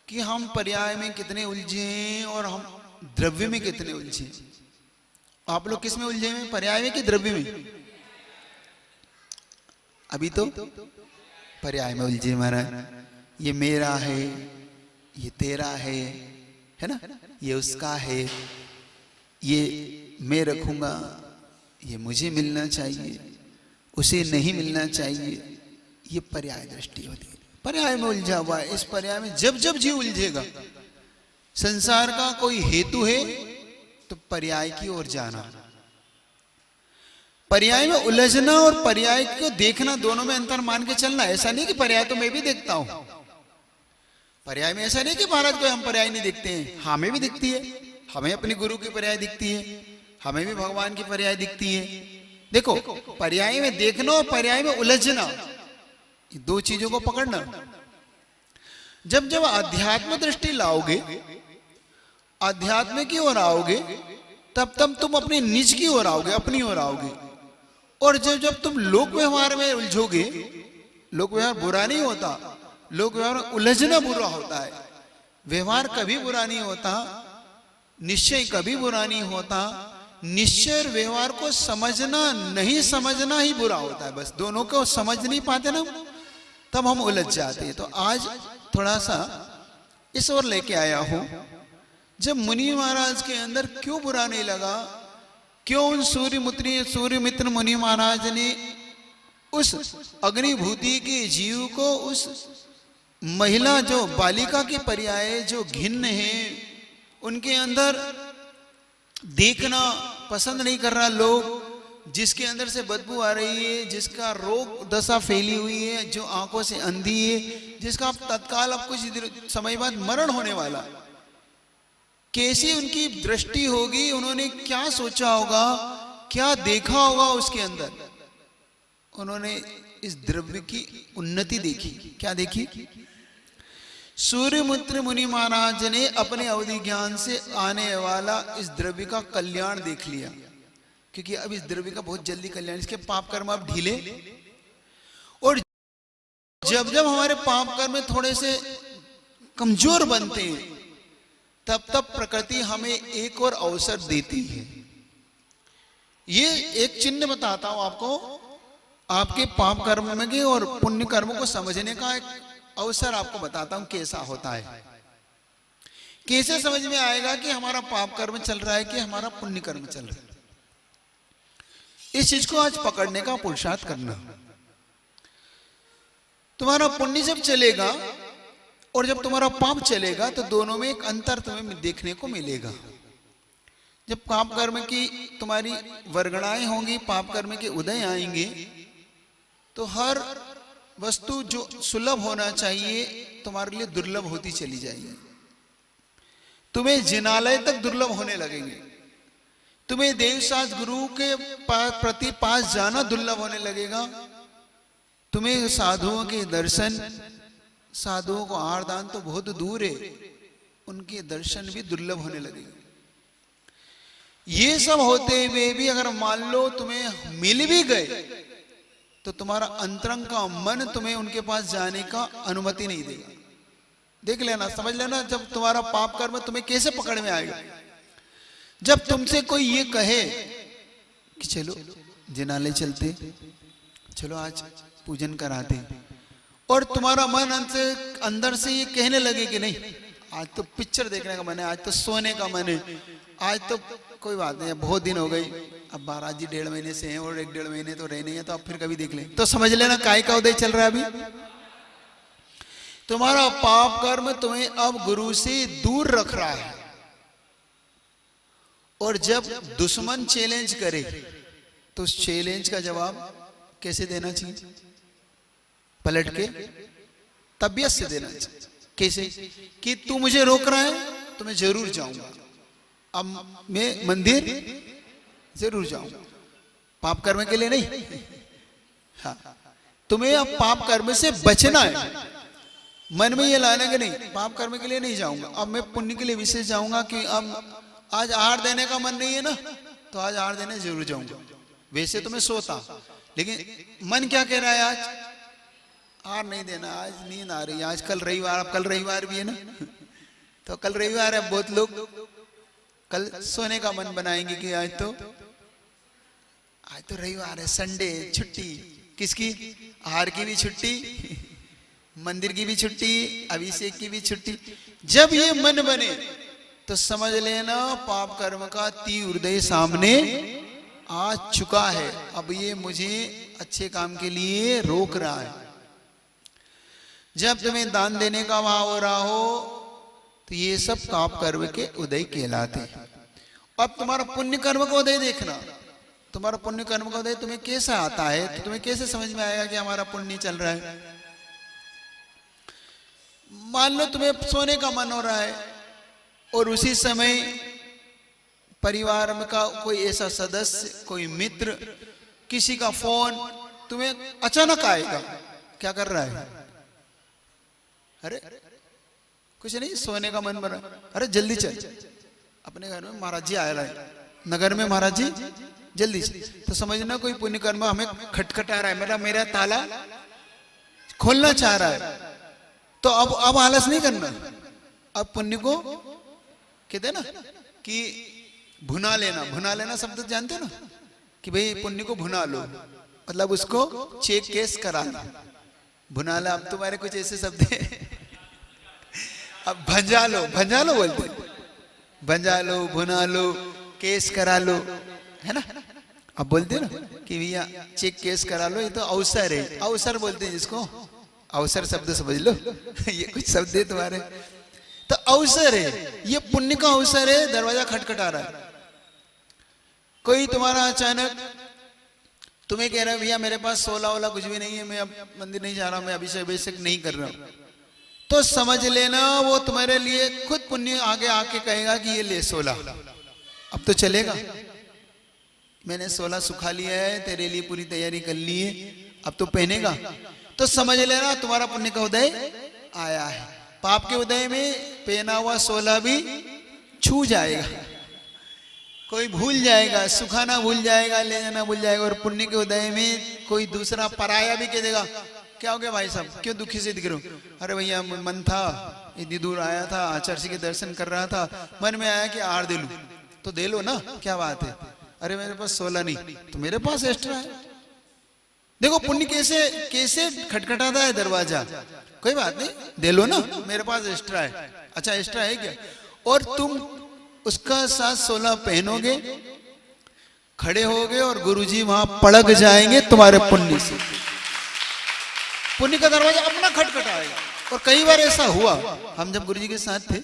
कि हम पर्याय में कितने उलझे हैं और हम द्रव्य में कितने उलझे। आप लोग किस में उलझे हैं, पर्याय में कि द्रव्य में? अभी तो पर्याय में उलझे महाराज। ये मेरा है, ये तेरा है ना, ये उसका है, ये मैं रखूंगा, ये मुझे मिलना चाहिए, उसे नहीं मिलना चाहिए। ये पर्याय दृष्टि होती है। पर्याय में उलझा हुआ है। इस पर्याय में जब जब जीव उलझेगा, संसार का कोई हेतु है तो पर्याय की ओर जाना। पर्याय में उलझना और पर्याय को देखना, दोनों में अंतर मान के चलना। ऐसा नहीं कि पर्याय तो मैं भी देखता हूं, पर्याय में ऐसा नहीं कि महाराज को हम पर्याय नहीं देखते हैं, हमें भी दिखती है। हमें अपने गुरु की पर्याय दिखती है, हमें भी भगवान की पर्याय दिखती है। देखो पर्याय में देखना और पर्याय में उलझना, ये दो चीजों को पकड़ना। जब जब अध्यात्म दृष्टि लाओगे, अध्यात्म की ओर आओगे, तब तब तुम अपने निज की ओर आओगे, अपनी ओर आओगे। और जब जब तुम लोक व्यवहार में उलझोगे, लोक व्यवहार बुरा नहीं होता, लोक व्यवहार में उलझना बुरा होता है। व्यवहार कभी बुरा नहीं होता, निश्चय कभी बुरा नहीं होता। निश्चय और व्यवहार को समझना नहीं समझना ही बुरा होता है। बस दोनों को समझ नहीं पाते ना, तब हम उलझ जाते हैं। तो आज थोड़ा सा इस ओर लेके आया हूं, जब मुनि महाराज के अंदर क्यों बुरा नहीं लगा, क्यों उन सूर्यमित्र मुनि महाराज ने उस अग्निभूति के जीव को, उस महिला जो बालिका के पर्याय जो घिन्न है, उनके अंदर देखना पसंद नहीं कर रहा लोग, जिसके अंदर से बदबू आ रही है, जिसका रोग दशा फैली हुई है, जो आंखों से अंधी है, जिसका तत्काल अब कुछ समय बाद मरण होने वाला, कैसी उनकी दृष्टि होगी, उन्होंने क्या सोचा होगा, क्या देखा होगा उसके अंदर। उन्होंने इस द्रव्य की उन्नति देखी। क्या देखी? सूर्यमित्र मुनि महाराज ने अपने अवधि ज्ञान से आने वाला इस द्रव्य का कल्याण देख लिया। क्योंकि अब इस द्रव्य का बहुत जल्दी कल्याण, इसके पाप कर्म अब ढीले, और जब जब हमारे पाप कर्म थोड़े से कमजोर बनते हैं, तब तब प्रकृति हमें एक और अवसर देती है। ये एक चिन्ह बताता हूं आपको, आपके पाप कर्म में के और पुण्य कर्म को समझने का एक अवसर आपको बताता हूं कैसा होता है। कैसे समझ में आएगा कि हमारा पाप कर्म चल रहा है कि हमारा पुण्य कर्म चल रहा है। इस चीज को आज पकड़ने का पुरुषार्थ करना। तुम्हारा पुण्य जब चलेगा और जब तुम्हारा पाप चलेगा, तो दोनों में एक अंतर तुम्हें देखने को मिलेगा। जब पाप कर्म की तुम्हारी वर्गणाएं होंगी, पाप कर्म के उदय आएंगे, तो हर वस्तु जो सुलभ होना चाहिए तुम्हारे लिए दुर्लभ होती चली जाएगी। तुम्हें जिनालय तक दुर्लभ होने लगेंगे, तुम्हें देवशास्त्र गुरु के प्रति पास जाना दुर्लभ होने लगेगा, तुम्हें साधुओं के दर्शन, साधुओं को आरदान तो बहुत दूर है, उनके दर्शन भी दुर्लभ होने लगेंगे। ये सब होते हुए भी अगर मान लो तुम्हें मिल भी गए, तो तुम्हारा अंतरंग का मन तुम्हें उनके पास जाने का अनुमति नहीं देगा। देख लेना, समझ लेना, जब तुम्हारा पाप कर्म तुम्हें कैसे पकड़ में आएगा। जब तुमसे कोई ये कहे कि चलो जिनालय चलते, चलो आज पूजन कराते, और तुम्हारा मन अंदर से ये कहने लगे कि नहीं आज तो पिक्चर देखने का मन है, आज तो सोने का मन है, आज तो कोई बात नहीं, बहुत दिन हो गई, अब महाराज जी 1.5 महीने से हैं और 1-1.5 महीने तो रहे नहीं है, तो अब फिर कभी देख लें, तो समझ लेना काय का उदय चल रहा है अभी। तुम्हारा पाप कर्म तुम्हें अब गुरु से दूर रख रहा है, और जब दुश्मन चैलेंज करे तो उस चैलेंज का जवाब कैसे देना चाहिए? पलट के तबियत से देना चाहिए। कैसे? कि तू मुझे रोक रहा है तो मैं जरूर जाऊंगा, अब मैं मंदिर जरूर जाऊंगा, पाप कर्म के लिए नहीं। हाँ, तुम्हें अब पाप कर्म से बचना है, मन में ये लाना कि नहीं पाप कर्म के लिए नहीं जाऊंगा, अब मैं पुण्य के लिए विशेष जाऊंगा। कि अब आज आहार देने का मन नहीं है ना, तो आज आहार देने जरूर जाऊंगा। वैसे तो मैं सोता, लेकिन मन क्या कह रहा है, आज आहार नहीं देना, आज नींद आ रही है, आज कल रविवार, अब कल रविवार भी है ना, तो कल रविवार है, बहुत लोग कल सोने का मन बनाएंगे कि आज तो रविवार है, संडे छुट्टी, किसकी? आहार की भी छुट्टी, मंदिर की भी छुट्टी, अभिषेक की भी छुट्टी। जब ये मन बने तो समझ लेना पाप कर्म का तीव्र हृदय सामने आ चुका है, अब ये मुझे अच्छे काम के लिए रोक रहा है। जब तुम्हें दान देने का भाव हो रहा हो तो ये सब पाप कर्म के उदय कहलाते हैं। अब तुम्हारा पुण्य कर्म का उदय देखना, तुम्हारा पुण्य कर्म का उदय तुम्हें कैसा आता है, तो तुम्हें कैसे समझ में आएगा कि हमारा पुण्य चल रहा है? मान लो तुम्हें सोने का मन हो रहा है और उसी समय परिवार में का कोई ऐसा सदस्य, कोई मित्र, किसी का फोन तुम्हें अचानक आएगा, क्या कर रहा है? अरे कुछ नहीं, सोने का मन बना, अरे जल्दी चल, अपने घर में महाराज जी आए रहे, नगर में महाराज जी जल्दी से, तो समझना कोई पुण्य कर्म हमें खटखटा रहा है, मतलब मेरा ताला खोलना चाह रहा है। तो अब आलस नहीं करना, अब पुण्य को कहते ना कि भुना लेना, भुना लेना शब्द जानते ना, कि भाई पुण्य को भुना लो, मतलब उसको चेक केस करा लो, भुना लो। अब तुम्हारे कुछ ऐसे शब्द है, अब भंजा लो, भंजा लो बोलते, भंजा लो, भुना लो, केस करा लो, है ना। अब बोलते ना कि भैया चेक केस करा लो, ये तो अवसर है, अवसर बोलते हैं जिसको, अवसर शब्द समझ लो ये कुछ शब्द है तुम्हारे, तो अवसर है, ये पुण्य का अवसर है, दरवाजा खटखटा रहा है। कोई तुम्हारा अचानक तुम्हें कह रहा है भैया मेरे पास 16 वाला कुछ भी नहीं है, मैं अब मंदिर नहीं जा रहा, मैं अभिषेक नहीं कर रहा हूं, तो समझ लेना वो तुम्हारे लिए खुद पुण्य आगे आके कहेगा कि ये ले 16, अब तो चलेगा, मैंने 16 सुखा लिया है, तेरे लिए पूरी तैयारी कर ली है, अब तो पहनेगा, तो समझ लेना तुम्हारा पुण्य का उदय आया है। पाप के उदय में पहना हुआ 16 भी छू जाएगा, कोई भूल जाएगा, सुखाना भूल जाएगा, ले जाना भूल जाएगा, और पुण्य के उदय में कोई दूसरा पराया भी कह देगा, क्या हो गया भाई साहब, क्यों दुखी से दिख रहे हो? अरे भैया मन था, इतनी दूर आया था, आचार्य जी के दर्शन कर रहा था, मन में आया कि आहार दे लूं, तो दे लो ना, क्या बात है। अरे मेरे पास 16 नहीं, तो मेरे पास एक्स्ट्रा है। देखो पुण्य कैसे कैसे खटखटाता है दरवाजा, कोई बात नहीं, दे लो ना, मेरे पास एक्स्ट्रा है। अच्छा एक्स्ट्रा है क्या? और तुम उसका साथ 16 पहनोगे, खड़े होगे, और गुरुजी वहां पड़क जाएंगे तुम्हारे पुण्य से, पुण्य का दरवाजा अपना खटखटाएगा। और कई बार ऐसा हुआ, हम जब गुरुजी के साथ थे,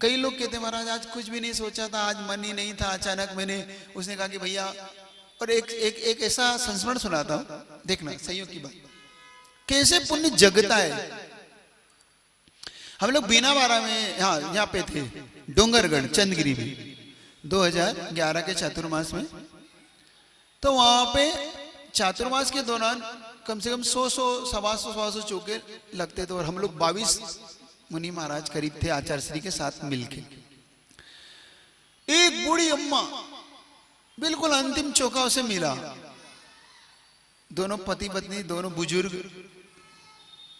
कई लोग कहते महाराज आज कुछ भी नहीं सोचा था, आज मन ही नहीं था, अचानक मैंने, उसने कहा कि भैया, और एक ऐसा संस्मरण सुनाता हूं, देखना संयोग की बात, कैसे पुण्य जगता है। हम लोग बीनावाड़ा में, हाँ यहाँ पे थे, डोंगरगढ़ चंदगिरी में 2011 के चातुर्मास में, तो वहां पे चातुर्मास के दौरान कम से कम 100-125 चौके लगते थे, और हम लोग 22 मुनि महाराज करीब थे आचार्य श्री के साथ मिलके। एक बूढ़ी अम्मा बिल्कुल अंतिम चौका उसे मिला, दोनों पति पत्नी, दोनों बुजुर्ग,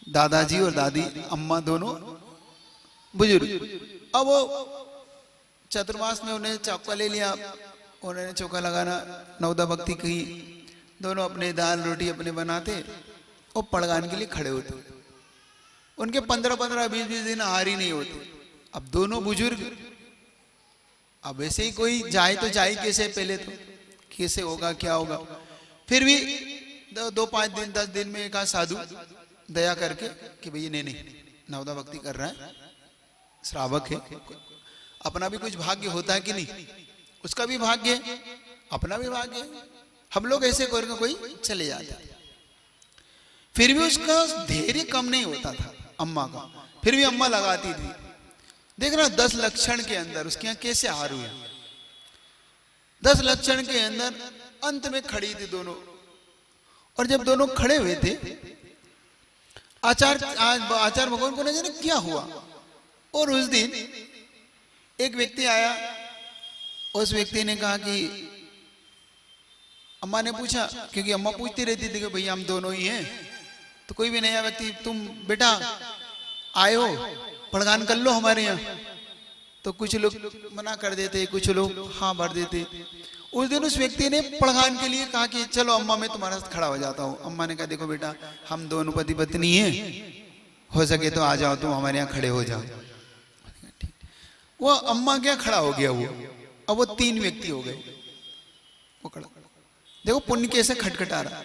दादाजी और दादी, अम्मा दोनों बुजुर्ग। अब वो चतुर्मास में उन्हें चौका ले लिया, उन्होंने चौका लगाना, नवदा भक्ति की, दोनों अपने दाल रोटी अपने बनाते और पड़गान के लिए खड़े होते। उनके 15-20 दिन आहार ही नहीं होते। अब दोनों बुजुर्ग अब वैसे ही कोई जाए तो जाए कैसे, पहले तो कैसे होगा क्या होगा। फिर भी 2-5 दिन 10 दिन में एक आध साधु दया करके कि भैया नहीं नवदा भक्ति कर रहा है, श्रावक है, अपना भी कुछ भाग्य होता है कि नहीं, उसका भी भाग्य है, अपना भी भाग्य है, हम लोग ऐसे करके कोई चले जाते। फिर भी उसका धैर्य कम नहीं होता था अम्मा का, फिर भी अम्मा लगाती थी। देख रहा 10 लक्षण के अंदर उसके यहाँ कैसे हार हुए। 10 लक्षण के अंदर अंत में खड़ी थी दोनों, और जब दोनों खड़े हुए थे आचार्य भगवान को न जाने क्या हुआ। और उस दिन एक व्यक्ति आया, उस व्यक्ति ने कहा कि अम्मा ने पूछा, क्योंकि अम्मा पूछती रहती थी कि भैया हम दोनों ही हैं, तो कोई भी नया व्यक्ति, तुम बेटा आए हो पड़गान कर लो हमारे यहाँ, तो कुछ लोग मना कर देते, कुछ लोग हाँ भर देते। उस दिन उस व्यक्ति ने पड़गान के लिए कहा कि चलो अम्मा मैं तुम्हारे साथ खड़ा हो जाता हूँ। अम्मा ने कहा देखो बेटा हम दोनों पति पत्नी हैं, हो सके तो आ जाओ, तुम हमारे यहाँ खड़े हो जाओ। वो अम्मा क्या खड़ा हो गया, वो अब वो 3 व्यक्ति हो गए, वो खड़ा। देखो पुण्य कैसे खटखटा रहा।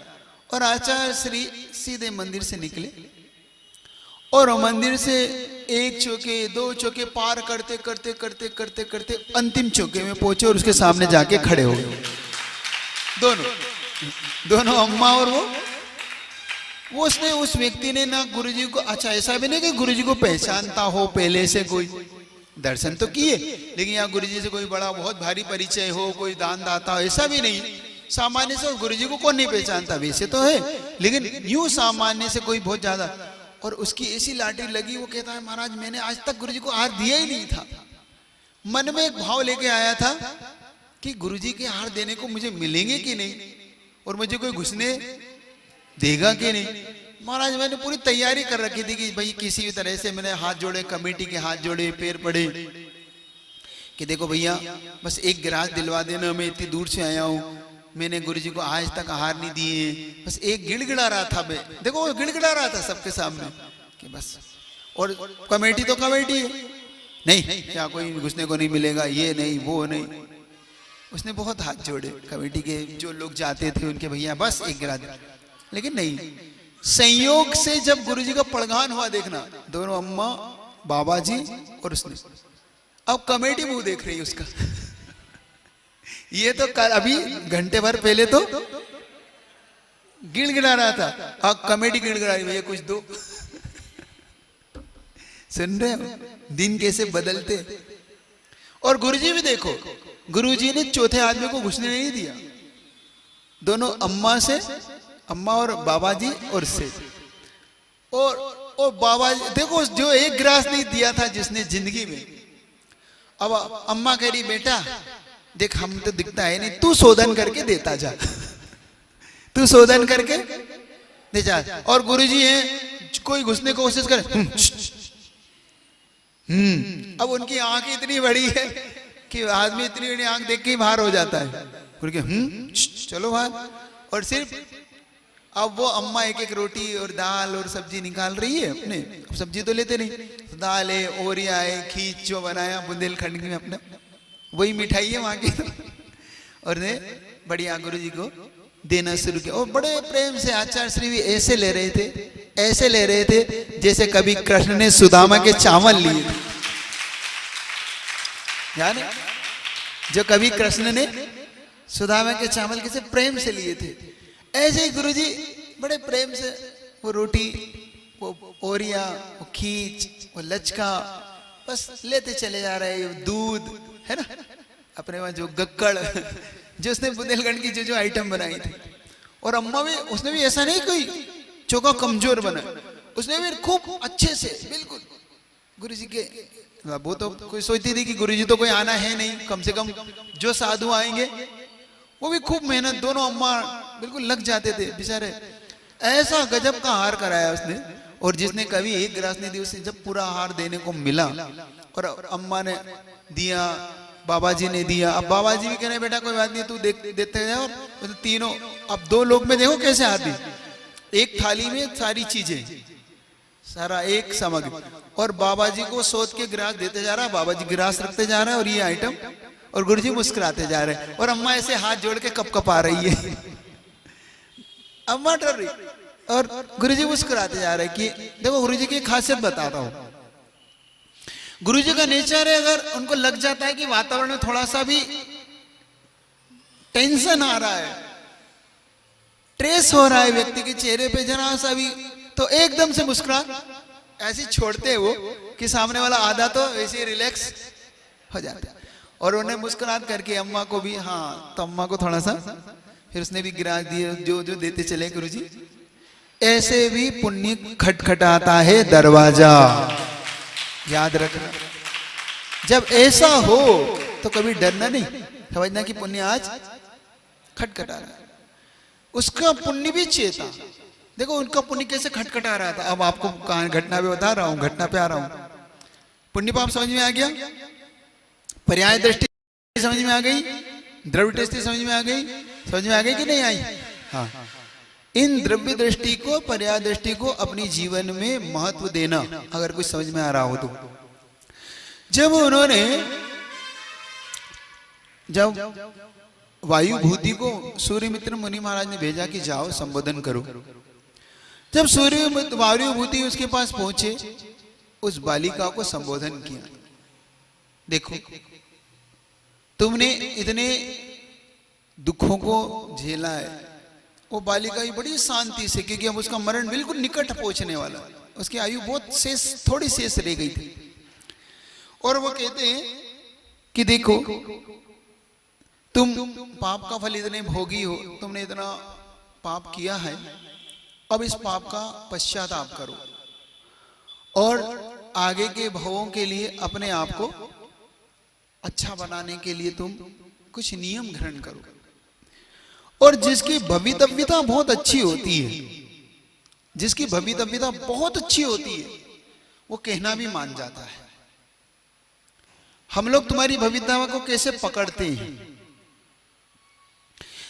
और आचार्य श्री सीधे मंदिर से निकले और मंदिर से 1 चौके 2 चौके पार करते करते करते करते करते अंतिम चौके में पहुंचे और उसके सामने जाके खड़े हो गए दोनों अम्मा और वो उसने उस व्यक्ति ने ना गुरुजी को, अच्छा ऐसा भी नहीं कि गुरुजी को पहचानता हो पहले से, कोई दर्शन तो किए लेकिन यहाँ गुरुजी से कोई बड़ा बहुत भारी परिचय हो, कोई दान दाता हो, ऐसा भी नहीं। सामान्य से गुरुजी को कौन नहीं पहचानता, वैसे तो है, लेकिन यूं सामान्य से कोई बहुत ज्यादा। और उसकी ऐसी लाठी लगी, वो कहता है महाराज मैंने आज तक गुरुजी को हार दिया ही नहीं था। मन में एक भाव लेके आया था कि गुरुजी के हार देने को मुझे मिलेंगे कि नहीं, और मुझे कोई घुसने देगा कि नहीं। महाराज मैंने पूरी तैयारी कर रखी थी कि भाई किसी भी तरह से मैंने हाथ जोड़े, कमेटी के हाथ जोड़े, पैर पड़े कि देखो भैया बस एक गिलास दिलवा देना, मैं इतनी दूर से आया हूँ, मैंने गुरुजी को आज तक हार नहीं दिए, बस एक गिड़गिड़ा रहा था मैं, देखो वो गिड़गिड़ा रहा था सबके सामने कि बस। और कमेटी तो कमेटी है, नहीं क्या कोई घुसने को नहीं मिलेगा, ये नहीं वो नहीं। उसने बहुत हाथ जोड़े कमेटी के जो लोग जाते थे उनके, भैया बस एक गिरा दे, लेकिन नहीं। संयोग से जब गुरुजी का पड़गान हुआ, देखना दोनों अम्मा बाबा जी और उसने, अब कमेटी मुंह देख रही है उसका ये तो कल अभी घंटे भर पहले तो गिड़गिड़ा रहा था, अब कमेटी गिड़गिड़ा रही, भैया कुछ दो सुन रहे हो दिन कैसे बदलते। और गुरुजी भी देखो, गुरुजी ने चौथे आदमी को घुसने नहीं दिया, दोनों अम्मा से, अम्मा और बाबा जी और से। और बाबा जी देखो जो एक गिलास नहीं दिया था जिसने जिंदगी में, अब अम्मा कह रही बेटा देख हम तो दिखता है नहीं, तू शोधन करके देता जा तू शोधन करके दे जा। और गुरुजी हैं कोई घुसने की कोशिश करे, अब उनकी आंख इतनी बड़ी है कि आदमी इतनी बड़ी आंख देख के ही बाहर हो जाता है, चलो बाहर। और सिर्फ अब वो अम्मा एक एक रोटी और दाल और सब्जी निकाल रही है अपने, अब सब्जी तो लेते नहीं, दाल है, ओरिया है, खींच जो बनाया बुंदेलखंड में अपना, वही मिठाई है वहां की और ने बढ़िया गुरुजी को देना शुरू किया। और बड़े प्रेम से आचार्य श्री भी ऐसे ले रहे थे, ऐसे ले रहे थे जैसे कभी कृष्ण ने सुदामा के चावल लिए थे, याद है जो कभी कृष्ण ने सुदामा के चावल कैसे प्रेम से लिए थे, ऐसे ही गुरुजी बड़े प्रेम से वो रोटी, वो ओरिया, वो खींच, वो लचका बस लेते चले जा रहे, दूध है ना अपने वहां जो गक्कड़ जो उसने बुंदेलखंड की जो आइटम बनाई थी। और अम्मा भी, उसने भी ऐसा नहीं कोई चौका कमजोर बना, उसने भी खूब अच्छे से बिल्कुल गुरुजी के, वो तो कोई सोचती थी कि गुरुजी तो कोई आना है नहीं, कम से कम जो साधु आएंगे, वो भी खूब मेहनत, दोनों अम्मा बिल्कुल लग जाते थे बेचारे। ऐसा गजब का हार कराया उसने, और जिसने कभी एक गिलास नहीं दिया उसे जब पूरा हार देने को मिला, और अम्मा ने दिया, बाबा जी ने दिया। अब बाबा जी भी कह रहे बेटा कोई बात नहीं तू देते जाओ, तो तीनों अब 2 लोग में देखो कैसे हार दी, एक थाली में सारी चीजें, सारा एक सामग्री, और बाबा जी को सोच के गिलास देते जा रहा है, बाबा जी गिलास रखते जा रहा है और ये आइटम और गुरुजी मुस्कुराते जा रहे हैं और अम्मा ऐसे हाथ जोड़ के कप कप आ रही है। अम्मा डर रही और गुरुजी मुस्कुराते जा रहे हैं कि देखो गुरुजी की खासियत बताता हूं। गुरुजी का नेचर है, अगर उनको लग जाता है कि वातावरण में थोड़ा सा भी टेंशन आ रहा है, ट्रेस हो रहा है व्यक्ति के चेहरे पे जरा सा भी, तो एकदम से मुस्कुरा ऐसे छोड़ते हैं वो कि सामने वाला आधा तो वैसे रिलैक्स हो जाता है। और उन्हें मुस्कुरात करके अम्मा को भी, हाँ तो अम्मा को थोड़ा सा फिर उसने भी गिरा दिए जो जो देते चले गुरुजी। ऐसे भी पुण्य खटखटाता है दरवाजा, याद रखना। जब ऐसा हो तो कभी डरना नहीं, समझना कि पुण्य आज खटखटा रहा है। उसका पुण्य भी चेता, देखो उनका पुण्य कैसे खटखटा रहा था। अब आपको कहानी घटना पे बता रहा हूं, घटना पे आ रहा हूं। पुण्य पाप समझ में आ गया, पर्याय दृष्टि समझ में आ गई, द्रव्य दृष्टि समझ में आ गई, समझ में आ गई कि नहीं आई? हाँ, इन द्रव्य दृष्टि को, पर्याय दृष्टि को अपनी जीवन में महत्व देना, अगर कुछ समझ में आ रहा हो तो। जब उन्होंने वायु भूति को सूर्यमित्र मुनि महाराज ने भेजा कि जाओ संबोधन करो। जब वायु भूति उसके पास पहुंचे, उस बालिका को संबोधन किया। देखो तुमने इतने दुखों को झेला है। वो बालिका ही बड़ी शांति से, क्योंकि अब उसका मरण बिल्कुल निकट पहुंचने वाला, उसकी आयु बहुत शेष, थोड़ी शेष रह गई थी। और वो कहते हैं कि देखो तुम पाप का फल इतने भोगी हो, तुमने इतना पाप किया है, अब इस पाप का पश्चाताप करो और आगे के भवों के लिए अपने आप को अच्छा बनाने के लिए तुम कुछ नियम ग्रहण करो। और जिसकी भवितव्यता बहुत अच्छी होती है, जिसकी भवितव्यता बहुत अच्छी होती है, वो कहना भी मान जाता है। हम लोग तुम्हारी भवितव्यता को कैसे पकड़ते हैं?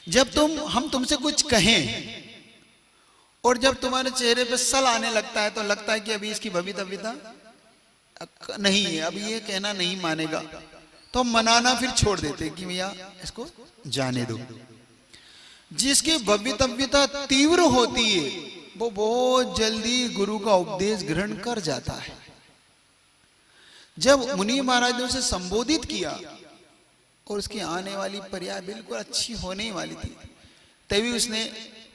जब हम तुमसे कुछ कहें और जब तुम्हारे चेहरे पे सल आने लगता है, तो लगता है कि अभी इसकी भवितव्यता नहीं है, अभी ये कहना नहीं मानेगा, तो हम मनाना फिर छोड़ देते कि भैया इसको जाने दो। जिसकी भवितव्यता तीव्र होती है, वो बहुत जल्दी गुरु का उपदेश ग्रहण कर जाता है। जब मुनि महाराज ने उसे संबोधित किया और उसकी आने वाली पर्याय बिल्कुल अच्छी होने वाली थी, तभी उसने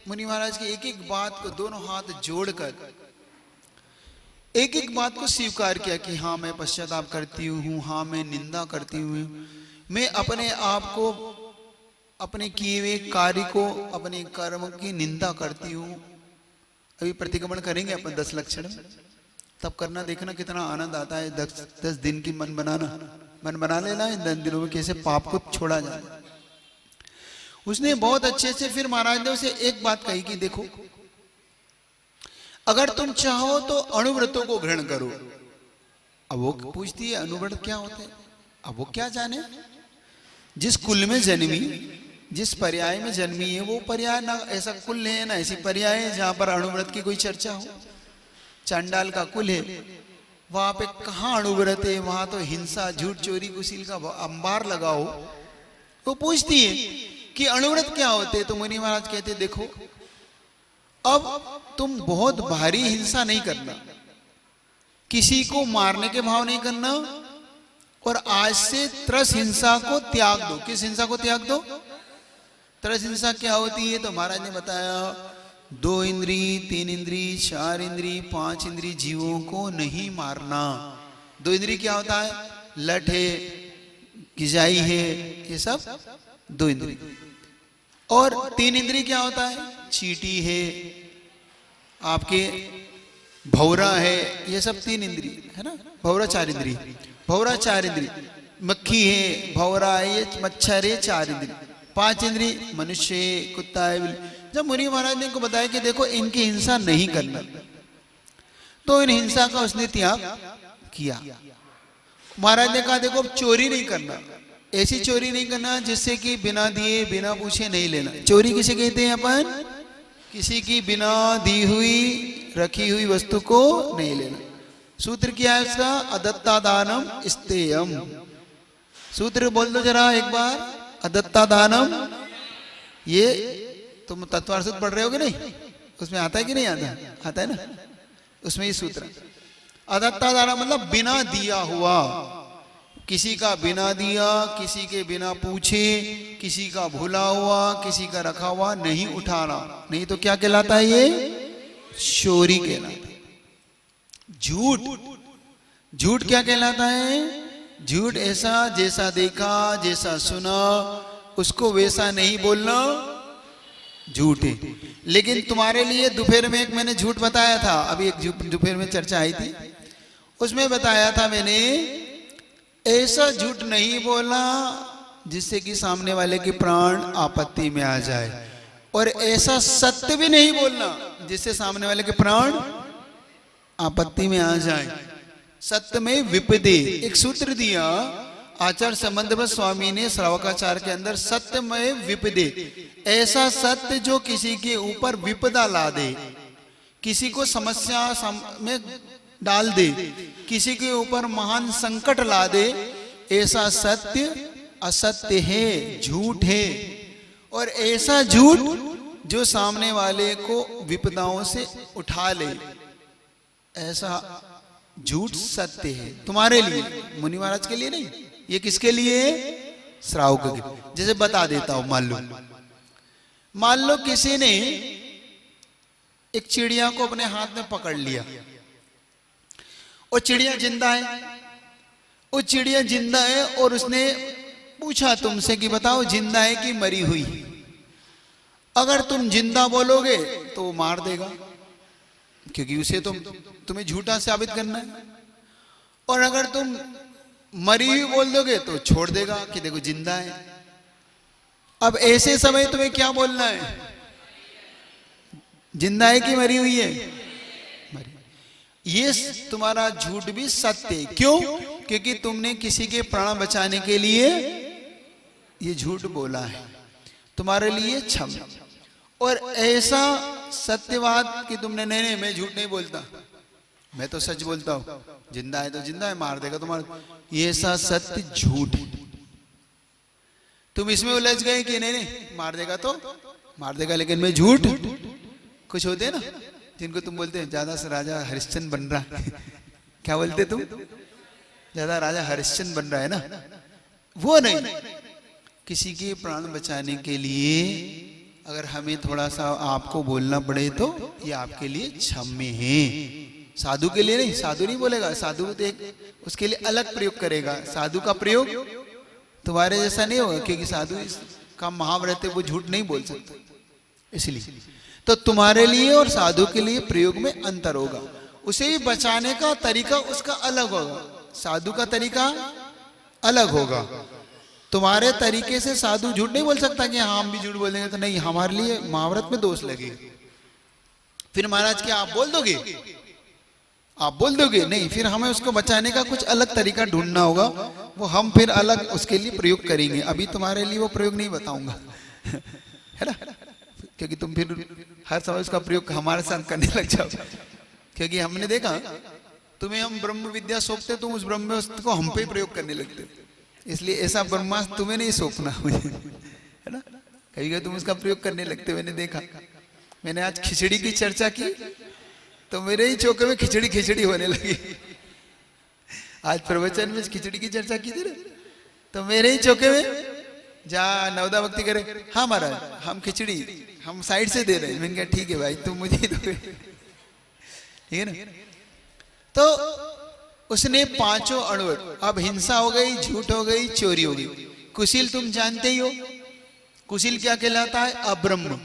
मुनि महाराज की एक एक बात को दोनों हाथ जोड़कर एक एक बात को स्वीकार किया कि हाँ मैं पश्चाताप करती हूँ, हाँ मैं निंदा करती हूँ, मैं अपने आप को, अपने किए हुए कार्य को, अपने कर्म की निंदा करती हूँ। अभी प्रतिक्रमण करेंगे अपन 10 लक्षण, तब करना, देखना कितना आनंद आता है। 10 दिन की मन बना लेना, इन 10 दिनों में कैसे पाप को छोड़ा जाए। उसने बहुत अच्छे से, फिर महाराज ने उसे एक बात कही कि देखो अगर तुम चाहो तो अणुव्रतों को ग्रहण करो। अब वो पूछती है अणुव्रत क्या होते हैं? अब वो क्या जाने, जिस कुल में जन्मी, जिस पर्याय में जन्मी है, वो पर्याय ना ऐसा कुल है ना ऐसी पर्याय है जहां पर अणुव्रत की कोई चर्चा हो। चांडाल का कुल है, वहां पे कहाँ अणुव्रत है? वहां तो हिंसा, झूठ, चोरी, कुशील का अंबार लगाओ। वो पूछती है कि अणुव्रत क्या होते? तो मुनि महाराज कहते देखो अब तुम बहुत भारी हिंसा नहीं करना, किसी को मारने के भाव नहीं करना, और आज से त्रस हिंसा को त्याग दो। किस हिंसा को त्याग दो? त्रस हिंसा क्या होती है? तो महाराज ने बताया 2 इंद्री, 3 इंद्री, 4 इंद्री, 5 इंद्री जीवों को नहीं मारना। 2 इंद्री क्या होता है? लठ है, गिजाई है, ये सब 2 इंद्री। और 3 इंद्री क्या होता है? चींटी है, आपके भौरा है, ये सब 3 इंद्री है ना। भौरा 4 इंद्री, भौरा 4 इंद्री, मक्खी है, भौरा है, ये मच्छर है, 4 इंद्री। 5 इंद्री मनुष्य है, कुत्ता है। जब मुनि महाराज ने इनको बताया कि देखो इनकी हिंसा नहीं करना, तो इन हिंसा का उसने त्याग किया। महाराज ने कहा देखो चोरी नहीं करना, ऐसी चोरी नहीं करना जिससे कि बिना दिए बिना पूछे नहीं लेना। चोरी किसे कहते हैं अपन? किसी की बिना दी हुई रखी हुई वस्तु को नहीं लेना। सूत्र क्या है उसका? अदत्ता दानम स्तेयम। सूत्र बोल दो जरा एक बार। अदत्ता दानम, ये तुम तत्वार्थ पढ़ रहे हो कि नहीं? उसमें आता है कि नहीं आता? आता है ना, उसमें ये सूत्र। अदत्ता दानम मतलब बिना दिया हुआ, किसी का बिना दिया, किसी के बिना पूछे, किसी का भूला हुआ, किसी का रखा हुआ नहीं उठाना, नहीं तो क्या कहलाता है? ये चोरी कहलाता है। झूठ, झूठ क्या कहलाता है? झूठ ऐसा जैसा देखा, जैसा सुना, उसको वैसा नहीं बोलना झूठ है। लेकिन तुम्हारे लिए दोपहर में एक मैंने झूठ बताया था, अभी एक दोपहर में चर्चा आई थी, उसमें बताया था मैंने, ऐसा झूठ नहीं बोलना जिससे कि सामने वाले के प्राण आपत्ति में आ जाए, और ऐसा सत्य भी नहीं बोलना जिससे सामने वाले के प्राण आपत्ति में आ जाए। सत्य में विपदे, एक सूत्र दिया आचार्य संबंध स्वामी ने श्रावकाचार के अंदर, सत्य में विपदे, ऐसा सत्य जो किसी के ऊपर विपदा ला दे, किसी को समस्या में डाल दे, किसी के ऊपर महान संकट ला दे, ऐसा सत्य असत्य है, झूठ है। और ऐसा झूठ जो सामने वाले को विपदाओं से उठा ले, ऐसा झूठ सत्य है तुम्हारे लिए, मुनि महाराज के लिए नहीं। ये किसके लिए? श्रावक के। जैसे बता देता हूं, मान लो किसी ने एक चिड़िया को अपने हाथ में पकड़ लिया, और चिड़िया जिंदा है, वो चिड़िया जिंदा है, और उसने पूछा तुमसे कि बताओ जिंदा है कि मरी हुई? अगर तुम जिंदा बोलोगे तो वो मार देगा, क्योंकि उसे तुम्हें झूठा साबित करना है, और अगर तुम मरी हुई बोल दोगे तो छोड़ देगा कि देखो जिंदा है। अब ऐसे समय तुम्हें क्या बोलना है? जिंदा है कि मरी हुई है? ये तुम्हारा झूठ भी सत्य है। क्यों? क्योंकि तुमने किसी के प्राण बचाने के लिए ये झूठ बोला है, तुम्हारे लिए क्षम। और ऐसा सत्यवाद कि तुमने नहीं मैं झूठ नहीं बोलता, मैं तो सच बोलता हूं, जिंदा है तो जिंदा है, मार देगा तुम्हारा, ये ऐसा सत्य झूठ। तुम इसमें उलझ गए कि नहीं मार देगा तो मार देगा, लेकिन मैं झूठ। कुछ होते हैं ना जिनको तुम बोलते हैं ज्यादा से राजा हरिश्चंद्र बन रहा है क्या बोलते तुम? ज्यादा राजा हरिश्चंद्र बन रहा है ना, वो नहीं। किसी के प्राण बचाने के लिए अगर हमें थोड़ा सा आपको बोलना पड़े तो ये आपके लिए क्षम्य है। साधु के लिए नहीं, साधु नहीं बोलेगा, साधु तो एक उसके लिए अलग प्रयोग करेगा। साधु का प्रयोग तुम्हारे जैसा नहीं होगा, क्योंकि साधु का महाव्रत है, वो झूठ नहीं बोल सकता। इसलिए तो तुम्हारे लिए और साधु के लिए प्रयोग में अंतर होगा, उसे भी बचाने का तरीका उसका अलग होगा, साधु का तरीका अलग होगा। तुम्हारे तरीके से साधु झूठ नहीं बोल सकता कि हाँ हम भी झूठ बोलेंगे तो नहीं, हमारे लिए महाव्रत में दोष लगेगा। फिर महाराज क्या आप बोल दोगे? आप बोल दोगे? नहीं, फिर हमें उसको बचाने का कुछ अलग तरीका ढूंढना होगा, वो हम फिर अलग उसके लिए प्रयोग करेंगे। अभी तुम्हारे लिए वो प्रयोग नहीं बताऊंगा है ना, क्योंकि तुम फिर हर समय उसका प्रयोग हमारे साथ करने लग जाओ। क्योंकि हमने देखा तुम्हें हम ब्रह्म विद्या सौंपते, तुम उस ब्रह्मास्त्र को हम पे प्रयोग करने लगते, इसलिए ऐसा ब्रह्मास्त्र तुम्हें नहीं सौंपना मुझे, है ना। कभी कभी तुम उसका प्रयोग करने लगते, मैंने देखा। मैंने आज खिचड़ी की चर्चा की तो मेरे ही चौके में खिचड़ी खिचड़ी होने लगी। आज प्रवचन में खिचड़ी की चर्चा की थी ना, तो मेरे ही चौके में जा नवदा भक्ति करे, हाँ महाराज हम खिचड़ी हम साइड से दे रहे हैं। मैंने कहा ठीक है भाई तुम मुझे दो, ठीक है ना। तो उसने पांचों अड़वट, अब हिंसा हो गई, झूठ हो गई, चोरी हो गई। कुशील तुम जानते ही हो, कुशील क्या कहलाता है? अब्रह्म।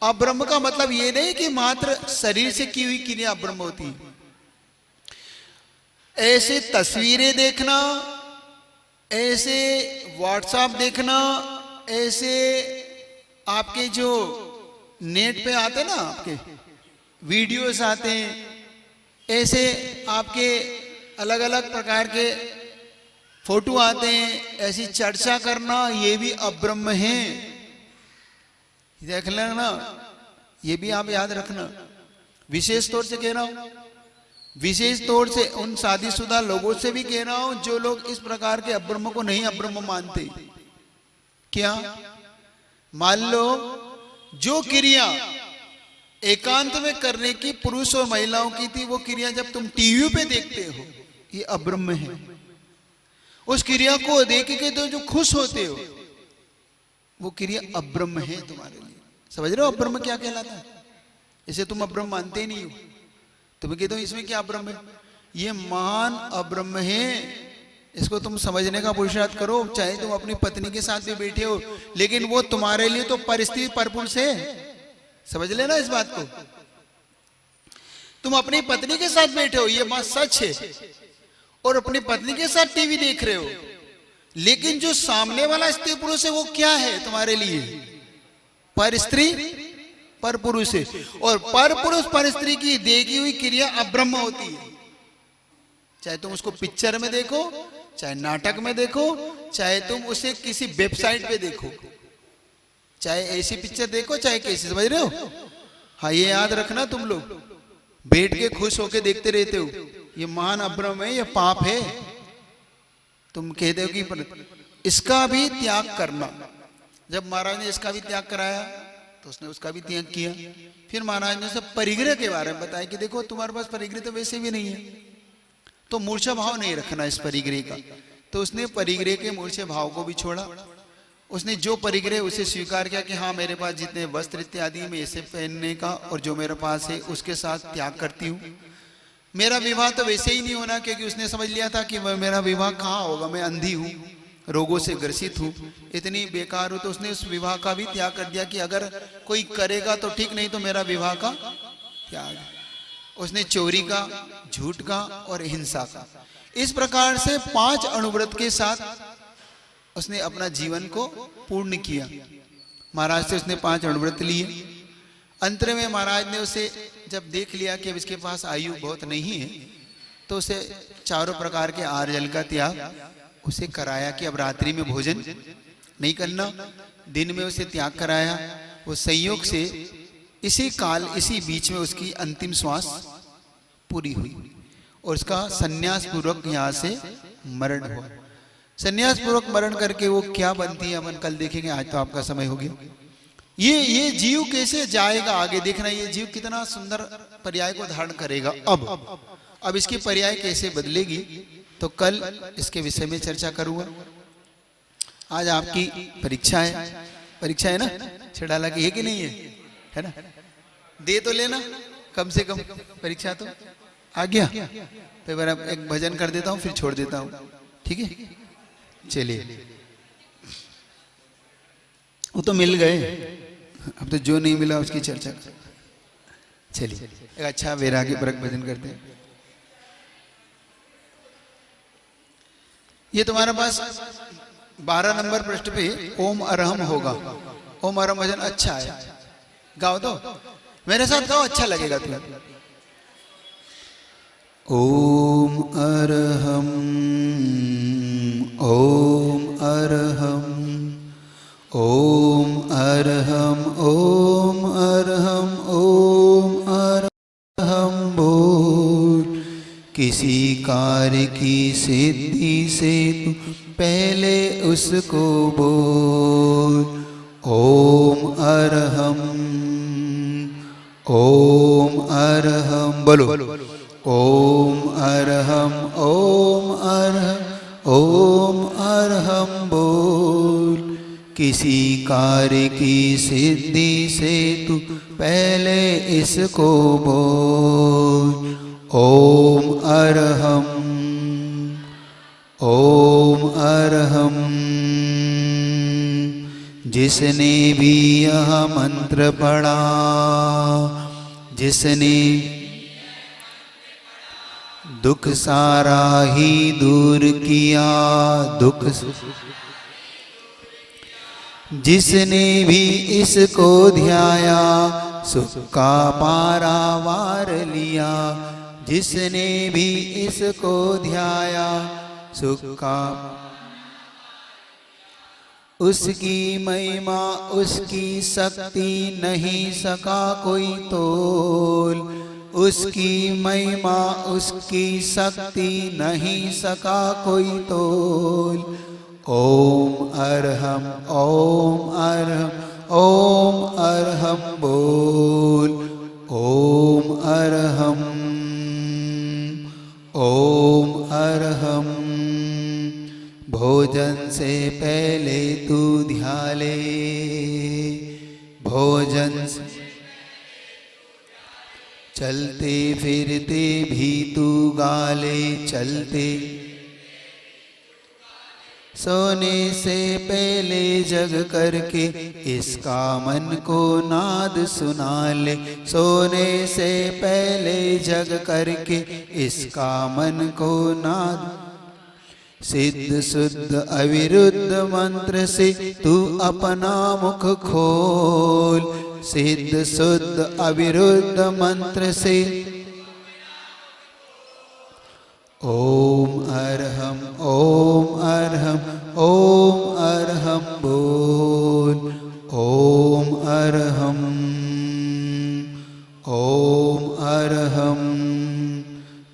अब्रह्म का मतलब ये नहीं कि मात्र शरीर से की हुई क्रिया अब्रह्म होती है। ऐसे तस्वीरें देखना, ऐसे व्हाट्सएप देखना, ऐसे आपके जो नेट पे आते ना आपके वीडियोस आते हैं, ऐसे आपके अलग अलग प्रकार के फोटो आते हैं, ऐसी चर्चा करना ये भी अब्रह्म है। देख लेना, ये भी आप याद रखना। विशेष तौर से कह रहा हूं, विशेष तौर से उन शादीशुदा लोगों से भी कह रहा हूं जो लोग इस प्रकार के अब्रह्म को नहीं अब्रह्म मानते। क्या मान लो जो क्रिया एकांत में करने की पुरुष और महिलाओं की थी, वो क्रिया जब तुम टीवी पे देखते हो, ये अब्रह्म है। उस क्रिया को देख के तो जो खुश होते हो, वो क्रिया अब्रह्म है तुम्हारे लिए। समझ रहे हो अब्रह्म क्या कहलाता है? इसे तुम अब्रह्म मानते ही नहीं हो, तुम्हें कहते हो इसमें क्या अब्रह्म है? ये महान अब्रह्म है। इसको तुम समझने का पुरुषार्थ करो। चाहे तुम अपनी पत्नी के साथ भी बैठे हो, लेकिन वो तुम्हारे लिए तो परिस्थिति परपुरुष है। समझ लेना इस बात को। तुम अपनी पत्नी के साथ बैठे हो, ये बात सच है, और अपनी पत्नी के साथ टीवी देख रहे हो, लेकिन जो सामने वाला स्त्री पुरुष है वो क्या है तुम्हारे लिए? पर स्त्री पर पुरुष है। और पर पुरुष पर स्त्री की देखी हुई क्रिया अब्रह्म होती है। चाहे तुम उसको पिक्चर में देखो, चाहे नाटक में देखो, चाहे तुम उसे किसी वेबसाइट पे देखो, चाहे ऐसी पिक्चर देखो चाहे कैसी। समझ रहे हो? हाँ, ये याद रखना, तुम लोग बैठ के खुश होके देखते रहते हो, ये महान अब्रह्म है, ये पाप है। तुम कहते हो कि इसका भी त्याग करना। जब महाराज ने इसका भी त्याग कराया तो उसने उसका भी त्याग किया। फिर महाराज ने सब परिग्रह के बारे में बताया कि देखो तुम्हारे पास परिग्रह तो वैसे भी नहीं है, तो मूर्छा भाव नहीं रखना इस परिग्रह का। तो उसने परिग्रह के मूर्छा भाव को भी छोड़ा। उसने जो परिग्रह उसे स्वीकार किया कि हाँ, मेरे पास जितने वस्त्र इत्यादि में ऐसे पहनने का, और जो मेरे पास है उसके साथ त्याग करती हूँ। मेरा विवाह तो वैसे ही नहीं होना, क्योंकि उसने समझ लिया था कि मेरा विवाह कहाँ होगा, मैं अंधी हूँ, रोगों से ग्रसित हूँ, इतनी बेकार हूँ। तो उसने उस विवाह का भी त्याग कर दिया कि अगर कोई करेगा तो ठीक, नहीं तो मेरा विवाह का त्याग। उसने चोरी का, झूठ का और हिंसा का, इस प्रकार से 5 अणुव्रत के साथ उसने अपना जीवन को पूर्ण किया। महाराज से उसने 5 अणुव्रत लिए। अंत में महाराज ने उसे जब देख लिया कि अब इसके पास आयु बहुत नहीं है, तो उसे चारों प्रकार के आहार जल का त्याग उसे कराया कि अब रात्रि में भोजन नहीं करना। दिन में उसे त्याग कराया। वो संयोग से इसी काल, इसी बीच में उसकी अंतिम श्वास पूरी हुई और उसका संन्यास पूर्वक यहाँ से मरण हुआ। संन्यास पूर्वक मरण करके वो क्या बनती है अपन कल देखेंगे। आज तो आपका समय हो गया। ये जीव कैसे जाएगा आगे, देखना ये जीव कितना सुंदर पर्याय को धारण करेगा। अब इसकी पर्याय कैसे बदलेगी, तो कल इसके विषय में चर्चा करूंगा। आज आपकी परीक्षा है ना? छिड़ाला की है कि नहीं है ना? दे तो लेना कम से कम, परीक्षा तो आ गया। तो एक बार एक भजन कर देता हूँ, फिर छोड़ देता हूँ, ठीक है? चलिए, वो तो मिल गए, अब तो जो नहीं मिला उसकी चर्चा। चलिए, एक अच्छा वैराग्य परक भजन करते हैं। ये तुम्हारे पास 12 नंबर पृष्ठ पे ओम अरहम होगा। ओम अरहम भजन अच्छा है, गाओ तो मेरे साथ गाओ, अच्छा लगेगा तुम्हें। ओम अरहम, ओम अरहम, ओम अरहम, ओम अरहम, ओम अरहम बोल। किसी कार्य की सिद्धि से तू पहले उसको बोल। ओम अरहम, ओम अरहम बोलो। ओम अरहम, ओम अरहम, ओम अरहम बोल। किसी कार्य की सिद्धि से तू पहले इसको बोल। ओम अरहम, ओम अरहम। जिसने भी यह मंत्र पढ़ा, जिसने दुख सारा ही दूर किया, दुख जिसने भी इसको ध्याया, सुख का पारावार लिया। जिसने भी इसको ध्याया, सुख का, उसकी महिमा उसकी शक्ति नहीं सका कोई तोल। उसकी महिमा उसकी शक्ति नहीं सका कोई तोल। ओम अरहम ओम अरहम बोल। ओम अरहम भोजन से पहले तू ध्याले, भोजन से चलते फिरते भी तू गाले, चलते सोने से पहले जग करके इसका मन को नाद सुना ले। सोने से पहले जग करके इसका मन को नाद। सिद्ध शुद्ध अविरुद्ध मंत्र से तू अपना मुख खोल। सिद्ध शुद्ध अविरुद्ध मंत्र से ओम अरहम बोल। ओम अरहम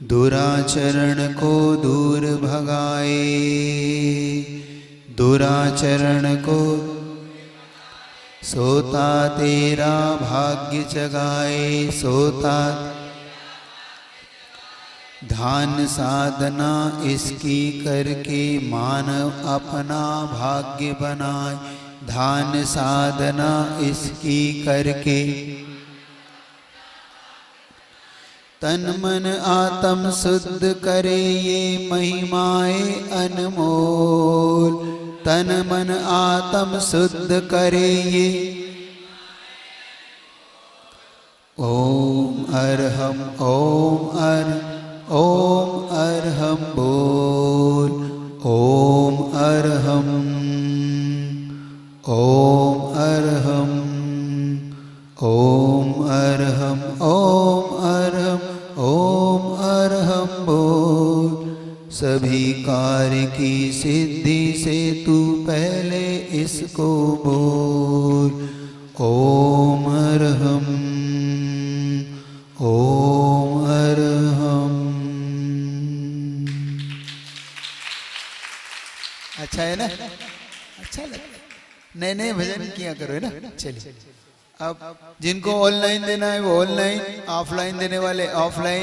दुराचरण को दूर भगाए, दुराचरण को सोता तेरा भाग्य जगाए, सोता ध्यान साधना इसकी करके मानव अपना भाग्य बनाए। ध्यान साधना इसकी करके तन मन आत्म शुद्ध करे ये महिमाएं अनमोल। तन मन आत्म शुद्ध करे ये। ओम अरहम बोल। ओम अरहम बोल। सभी कार्य की सिद्धि से तू पहले इसको बोल। ओम अरहम अच्छा है ना? अच्छा लगता है। नए नए भजन किया करो, है ना? चलिए, अब जिनको ऑनलाइन देना है वो ऑनलाइन, ऑफलाइन देने वाले ऑफलाइन।